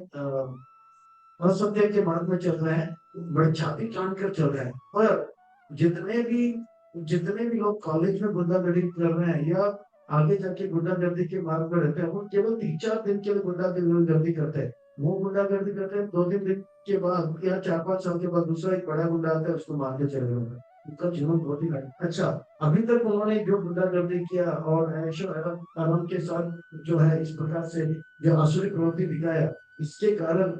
असत्य के मार्ग में चल रहे हैं बड़े छाती तान कर चल रहे हैं। पर जितने भी जितने भी लोग कॉलेज में गुंडागर्दी कर रहे हैं, या आगे जाके गुंडागर्दी के मार्ग में रहते हैं, वो केवल 3-4 दिन के लिए गुंडागर्दी करते हैं। वो गुंडागर्दी करते हैं, 2-3 दिन के बाद या 4-5 साल के बाद दूसरा एक बड़ा गुंडा आता है, उसको मार के चले जाता है। उनका जीवन बहुत ही अच्छा। अभी तक उन्होंने जो गुंडागर्दी किया और ऐशो आराम के साथ जो है इस प्रकार से जो आसुरी प्रवृत्ति दिखाया, इसके कारण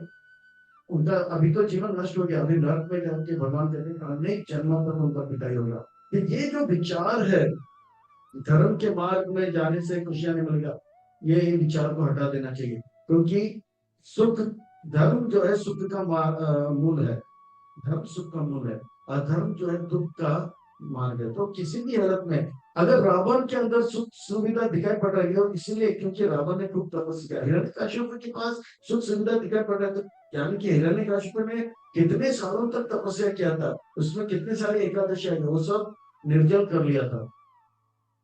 उनका अभी तो जीवन नष्ट हो गया। अभी नरक में जाके भगवान कहते हैं अनेक जन्मों तक उनका पिटाई होगा। तो ये जो विचार है धर्म के मार्ग में जाने से खुशियां नहीं मिलेगा, ये विचार को हटा देना चाहिए। क्योंकि सुख, धर्म जो है सुख का मूल है, धर्म सुख का मूल है, अधर्म जो है दुख का मार्ग है। तो किसी भी हालत में अगर रावण के अंदर सुख सुविधा दिखाई पड़ रही है, और इसीलिए क्योंकि रावण ने खूब तपस्या किया, हिरण्यकशिपु के पास सुख सुविधा दिखाई पड़ रहा है, तो यानी कि हिरण्यकशिपु ने कितने सालों तक तपस्या किया था, उसमें कितने सारे एकादशी आई, वो सब निर्जल कर लिया था।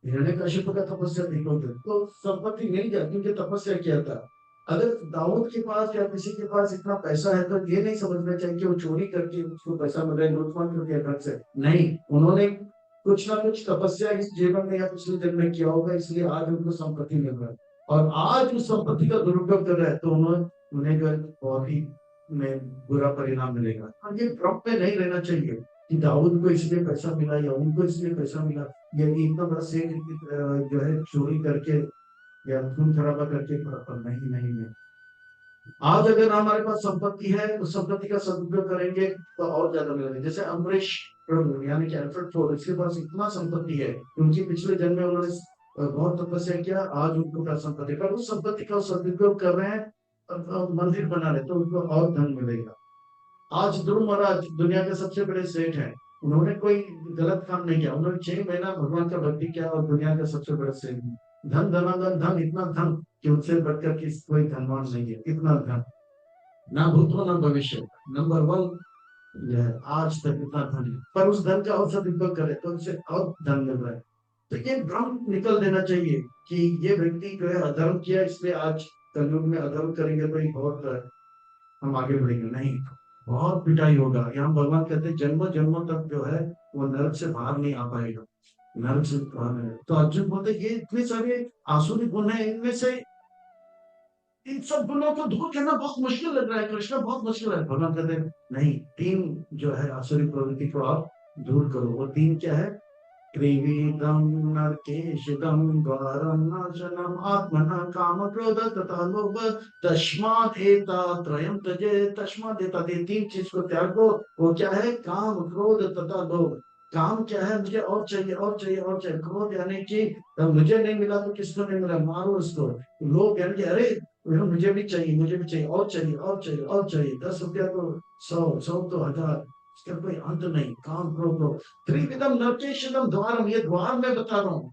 हिरण्यकशिपु का तपस्या देखो तो संपत्ति मिल गया क्योंकि तपस्या किया था। अगर दाऊद के पास या किसी के पास इतना पैसा है तो ये नहीं समझना चाहिए कि वो चोरी करके उसको पैसा मिल रहा है, लूटमार करके घर से नहीं, उन्होंने कुछ ना कुछ तपस्या इस जीवन में या पिछले जन्म में किया होगा, इसलिए आज उनको संपत्ति मिल रहा है, और आज उस संपत्ति का दुरुपयोग कर रहा है, तो उन्हें जो है बहुत ही में बुरा परिणाम मिलेगा। और ये भ्रम में नहीं रहना चाहिए कि दाऊद को इसलिए पैसा मिला या उनको इसलिए पैसा मिला, ये इतना बड़ा सेठ जो है चोरी करके या खून खराबा करके नहीं नहीं नहीं। आज अगर हमारे पास संपत्ति है तो संपत्ति का सदुपयोग करेंगे तो और ज्यादा मिलेगा। जैसे अमरीश प्रभु यानी कि अल्फ्रेड फोर्ड, इसके पास इतना संपत्ति है, उनकी पिछले जन्म में उन्होंने बहुत तपस्या किया, आज उनको क्या संपत्ति, पर उस संपत्ति का सदुपयोग कर रहे हैं, मंदिर बना रहे, तो उनको और धन मिलेगा। आज ध्रुव महाराज दुनिया के सबसे बड़े सेठ हैं, उन्होंने कोई गलत काम नहीं किया, उन्होंने 6 महीना भगवान का भक्ति किया और दुनिया का सबसे बड़ा सेठ हैं। धन धनाधन धन, इतना धन कि उनसे बढ़कर किस कोई धनवान नहीं है, इतना धन, ना भूतो ना भविष्य, नंबर वन जो है आज तक इतना धन है, पर उस धन का और सदुपयोग करे तो उनसे और धन मिल रहा है। तो ये भ्रम निकल देना चाहिए कि ये व्यक्ति जो है अधर्म किया इसलिए आज कलयुग में अधर्म करेंगे तो ये बहुत हम आगे बढ़ेंगे, नहीं, बहुत पिटाई होगा। यहाँ भगवान कहते हैं जन्मों जन्मों तक जो है वो नरक से बाहर नहीं आ पाएगा, नरक से बाहर नहीं। तो अर्जुन बोलते ये इतने सारे आसुरी गुण है, इनमें से इन सब गुणों को दूर करना बहुत मुश्किल लग रहा है कृष्ण, बहुत मुश्किल है। भगवान कहते हैं नहीं, तीन जो है आसुरी प्रवृत्ति को आप दूर करो। वो तीन क्या है? त्रिविधम नरकेशुदम द्वारम नाशनम आत्मना काम क्रोध तथा लोभ तस्मात् एतत्त्रयं त्यजेत्। तस्मात् एतत्, ये तीन चीज को त्याग दो। वो क्या है? काम क्रोध तथा लोभ। काम क्या है? मुझे और चाहिए और चाहिए और चाहिए। क्रोध यानी कि मुझे नहीं मिला तो किसको नहीं मिला, मारो उसको। लोभ यानी कि अरे मुझे भी चाहिए, मुझे भी चाहिए, और चाहिए और चाहिए और चाहिए, 10 रुपया तो 100, 100 तो 1000, इसका कोई अंत नहीं। काम क्रोध लोभ। त्रिविधम नरकेशनम द्वारम, ये द्वार में बता रहा हूँ।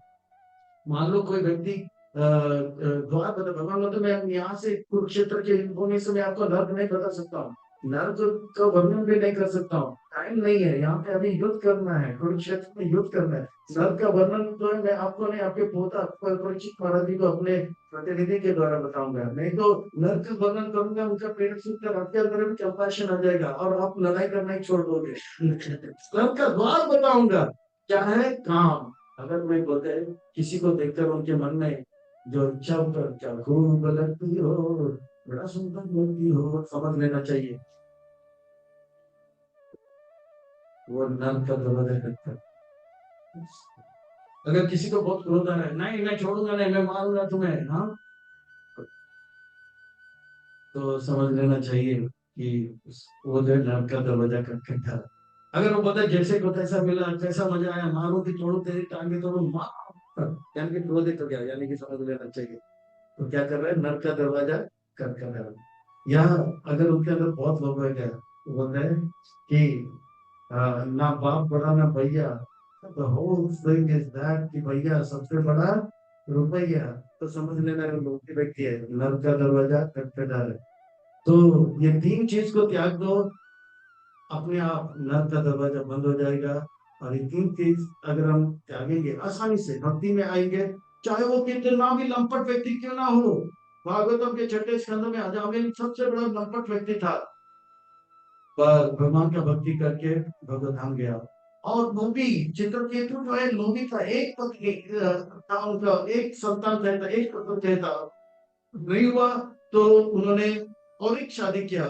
मान लो कोई व्यक्ति द्वार बता, भगवान मतलब मैं यहाँ से कुरुक्षेत्र के होने से मैं आपको नर्क नहीं बता सकता हूँ, नर्क का वर्णन भी नहीं कर सकता हूँ, टाइम नहीं है। यहाँ पे अभी युद्ध करना है, कुरुक्षेत्र में युद्ध करना है। नर्क का वर्णन तो है मैं आपको नहीं, आपके पोता परीक्षित महाराज जी को अपने प्रतिनिधि के द्वारा बताऊंगा, नहीं तो नर्क का वर्णन करूंगा उनका पेट सूख कर आपके अंदर भी कंपैशन आ जाएगा और आप लड़ाई करना ही छोड़ दोगे। नर्क का द्वार बताऊंगा क्या है? काम। अगर मैं बोलते किसी को देखकर उनके मन में जो इच्छा होकर क्या खूब लगती हो, बड़ा सुंदर लगती हो, समझ लेना चाहिए वो नर्क का दरवाजा करता है। अगर किसी को बहुत क्रोध आ रहा है, नहीं मैं छोड़ूंगा नहीं, मैं मारूंगा तुम्हें, हाँ, तो समझ लेना चाहिए कि वो जो है नर्क का दरवाजा खटखटा है। अगर वो पता है जैसे को तैसा मिला, कैसा मजा आया, मारो कि तोड़ो तेरी टांगे तोड़ो, मार, यानी कि क्रोध है तो क्या, यानी कि समझ लेना चाहिए तो क्या कर रहा है, नर्क का दरवाजा खटखटा रहा है। या अगर उनके अंदर बहुत लोग हो गया तो बोलते हैं कि ना बाप बड़ा ना भैया, तो होल थिंग इज दैट कि भैया सबसे बड़ा रुपया, तो समझ लेना है लोग व्यक्ति है, नर्क का दरवाजा खटखटा रहा है। तो ये तीन चीज को त्याग दो, अपने आप नर्क का दरवाजा बंद हो जाएगा। और ये तीन चीज अगर हम त्यागेंगे, आसानी से भक्ति में आएंगे, चाहे वो कितना भी लंपट व्यक्ति क्यों ना हो। भागवतम के 6 स्कंद में अजामिल सबसे बड़ा लंपट व्यक्ति था, पर भगवान का भक्ति करके भगवत धाम गया। और वो भी चित्रकेतु जो है लोभी था, एक पत्नी था उनका, एक संतान रहता, एक पुत्र रहता, नहीं हुआ तो उन्होंने और एक शादी किया,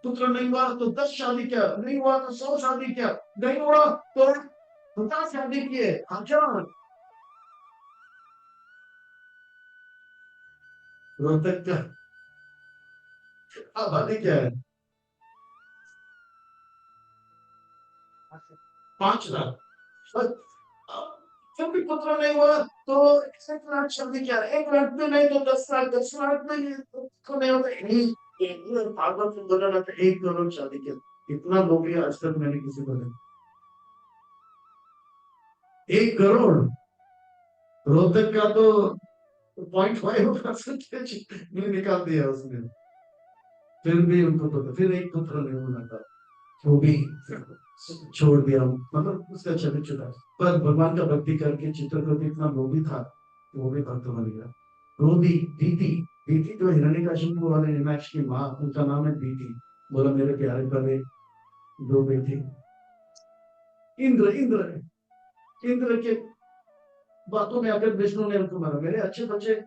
पुत्र नहीं हुआ तो 10 शादी किया, नहीं हुआ तो 100 शादी किया, नहीं हुआ तो 50 शादी किए, 1000। रोहतक का आबादी क्या है? 5 लाख। और जब भी पुत्र नहीं हुआ तो 1 लाख शादी किया, 1 लाख में नहीं तो 10 लाख, 10 लाख में तो नहीं होता, भागवत में बोला ना था 1 करोड़ शादी किया। इतना लोग आज तक मैंने किसी को नहीं। 1 करोड़। रोहतक का तो 0.5% निकाल दिया उसने। फिर भी उनको तो फिर एक पुत्र नहीं होना था, वो भी छोड़ दिया, मतलब उसका चले चुका। पर भगवान का भक्ति करके चित्रकूट इतना लोभी था कि वो भी भक्त बन गया। रोधी दीति, दीति जो हिरण्यकशिपु वाले हिरण्याक्ष की माँ, उनका नाम है दीति। बोला मेरे प्यारे परे दो बेटे, इंद्र इंद्र इंद्र के बातों में आकर विष्णु ने उनको मारा। मेरे अच्छे बच्चे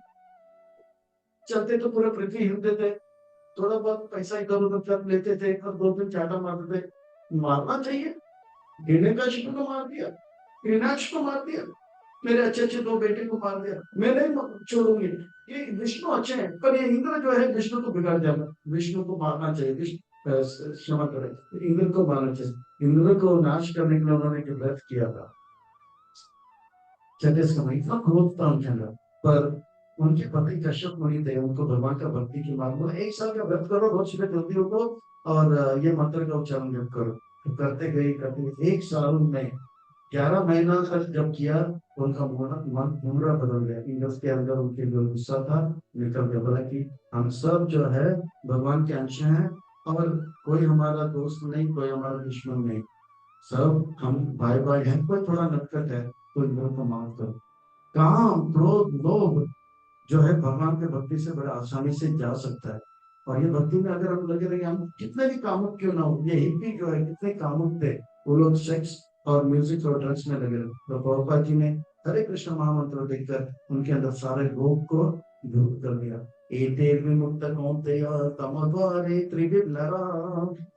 चलते तो पूरा पृथ्वी हिलते थे, थोड़ा बहुत पैसा इधर उधर कर लेते थे और दो दिन चाटा मारते थे, मारना चाहिए। हिरण्यकशिपु को मार दिया, हिरण्याक्ष को मार दिया, मेरे अच्छे अच्छे दो बेटे को मार दिया, मैं नहीं छोड़ूंगी। ये विष्णु अच्छे हैं, पर ये इंद्र जो है विष्णु को बिगाड़ जाना, विष्णु को मारना चाहिए। क्षमा करें, इंद्र को मारना चाहिए। इंद्र को नाश करने के लिए उन्होंने एक व्रत किया था, 36 का महीना क्रोध था उनके अंदर। पर उनके पति कश्यप मुनि थे, उनको भगवान का भक्ति की मांग बोला 1 साल का व्रत करो, रोज सुबह जल्दी उठो और ये मंत्र का उच्चारण जब करो। तो करते गए करते गए 1 साल में 11 महीना तक जब किया, उनका मन पूरा बदल गया। इंद्र के अंदर उनके जो गुस्सा था निकल गया। बोला कि हम सब जो है भगवान के अंश हैं, और कोई हमारा दोस्त नहीं, कोई हमारा दुश्मन नहीं, सब हम भाई भाई हैं। कोई थोड़ा नटखट है तो इंद्र को माफ करो। काम क्रोध लोभ जो है भगवान के भक्ति से बड़ा आसानी से जा सकता है। और ये भक्ति में अगर हम लगे रहेंगे, हम कितने भी कामुक क्यों ना हो, ये हिप्पी जो है कितने कामुक थे, वो लोग सेक्स और म्यूजिक और ड्रग्स में लगे रहे। तो प्रभुपाद जी ने हरे कृष्ण महामंत्र देखकर उनके अंदर सारे रोग को दूर कर दिया। एते विमुक्त कौन्तेय तमद्वारे त्रिविधनरा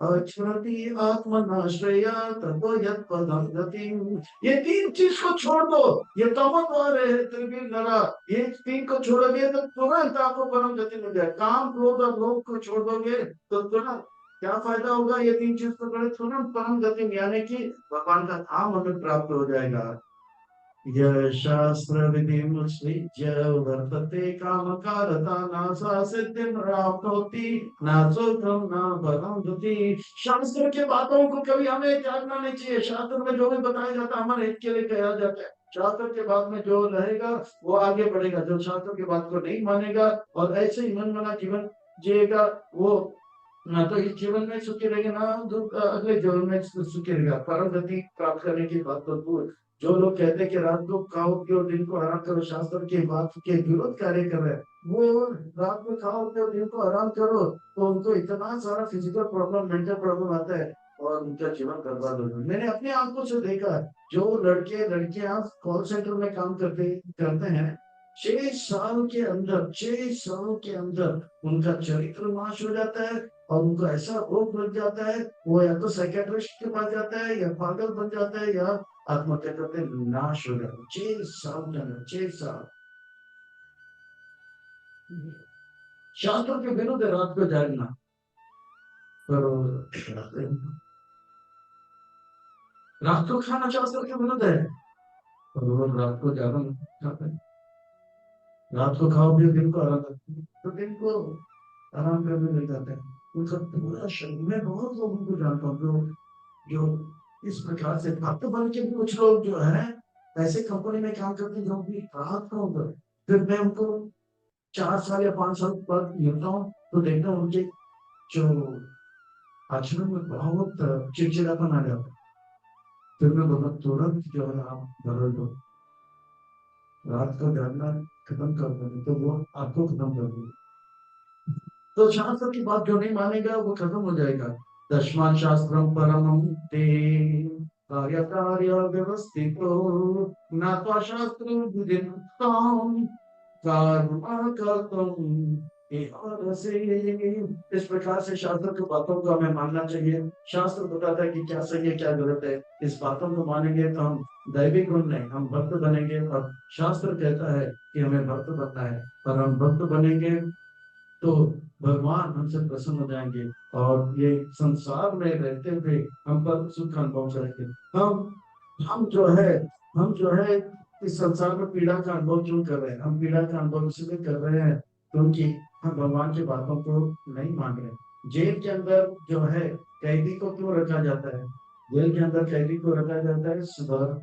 अच्युति आत्मनाश्रय ततो यत्पदं गतिम्। ये 3 चीज को छोड़ दो, ये तमद्वारे है त्रिविधनरा, ये 3 को छोड़ोगे तो तुरंत आपको परम गति मिल जाए। काम क्रोध और लोभ को छोड़ दोगे तो तुरंत क्या फायदा होगा, ये 3 चीज को करे तुरंत परम गति यानी कि भगवान का धाम हमें प्राप्त हो जाएगा। यह शास्त्र विधि मुत्सृज्य वर्तते काम कारता नासा सिद्धिं प्राप्नोति न सुखं न परं गति। शास्त्र के बातों को कभी हमें त्यागना नहीं चाहिए। शास्त्र में जो भी बताया जाता है हमारे हित के लिए कहा जाता है। शास्त्र के बाद में जो रहेगा वो आगे बढ़ेगा, जो शास्त्र की बात को नहीं मानेगा और ऐसे ही मनमाना जीवन जिएगा, वो ना तो इस जीवन में सुखी रहेगा, ना अगले जीवन में सुखी रहेगा। परम गति प्राप्त करने की बात तो दूर। जो लोग कहते हैं कि रात को खाओ पियो दिन को आराम करो, शास्त्र की बात के विरोध कार्य कर रहे हैं। वो रात में खाओ पियो दिन को आराम करो तो उनको इतना सारा फिजिकल प्रॉब्लम मेंटल प्रॉब्लम आता है और उनका जीवन बर्बाद हो जाता है। मैंने अपने आंखों से देखा है, जो लड़के लड़कियां कॉल सेंटर में काम करते हैं, 6 साल के अंदर 6 साल के अंदर उनका चरित्र नाश हो जाता है और उनको ऐसा रोग लग जाता है, वो या तो साइकेट्रिस्ट के पास जाता है या पागल बन जाता है या आत्महत्या करते नाश हो जाते। 6 साल के अंदर 6 साल। शास्त्रों के विरुद्ध रात को जागना, तो रात को खाना शास्त्र के विरुद्ध है, और रात को जागना खाते हैं। रात को खाओ पियो दिन को आराम करते हैं, तो दिन को आराम करने लग जाते हैं। उनका पूरा शरीर में बहुत लोगों को जानता हूँ जो जो इस प्रकार से भक्त बन के भी कुछ लोग जो है ऐसे कंपनी में काम करते हैं जो भी रात को होकर, फिर मैं उनको 4 साल या 5 साल बाद मिलता हूँ तो देखता हूँ उनके जो आचरण में बहुत चिड़चिड़ापन आ जाता है। फिर मैं बोला तुरंत जो है आप बदल दो, रात को जागना खत्म कर दो, तो वो आपको खत्म कर देगा। तो शास्त्र की बात जो नहीं मानेगा वो खत्म हो जाएगा। दशमान शास्त्रम परमं ते कार्य कार्य व्यवस्थितो नात्वा शास्त्रं विदितं कर्म कर्तुम् इहारसे। इस प्रकार से शास्त्र की बातों को हमें मानना चाहिए। शास्त्र बताता है कि क्या सही है क्या गलत है, इस बातों को मानेंगे तो हम दैविक गुण नहीं हम भक्त बनेंगे। और शास्त्र कहता है कि हमें भक्त बनना है, पर हम भक्त बनेंगे तो भगवान हमसे प्रसन्न हो जाएंगे और ये संसार में रहते हुए हम पर सुख का अनुभव करेंगे। हम जो है हम जो है इस संसार में पीड़ा का अनुभव क्यों कर रहे हैं? हम पीड़ा का अनुभव इसलिए कर रहे हैं क्योंकि हम भगवान की बातों को नहीं मान रहे। जेल के अंदर जो है कैदी को क्यों रखा जाता है? जेल के अंदर कैदी को रखा जाता है सुबह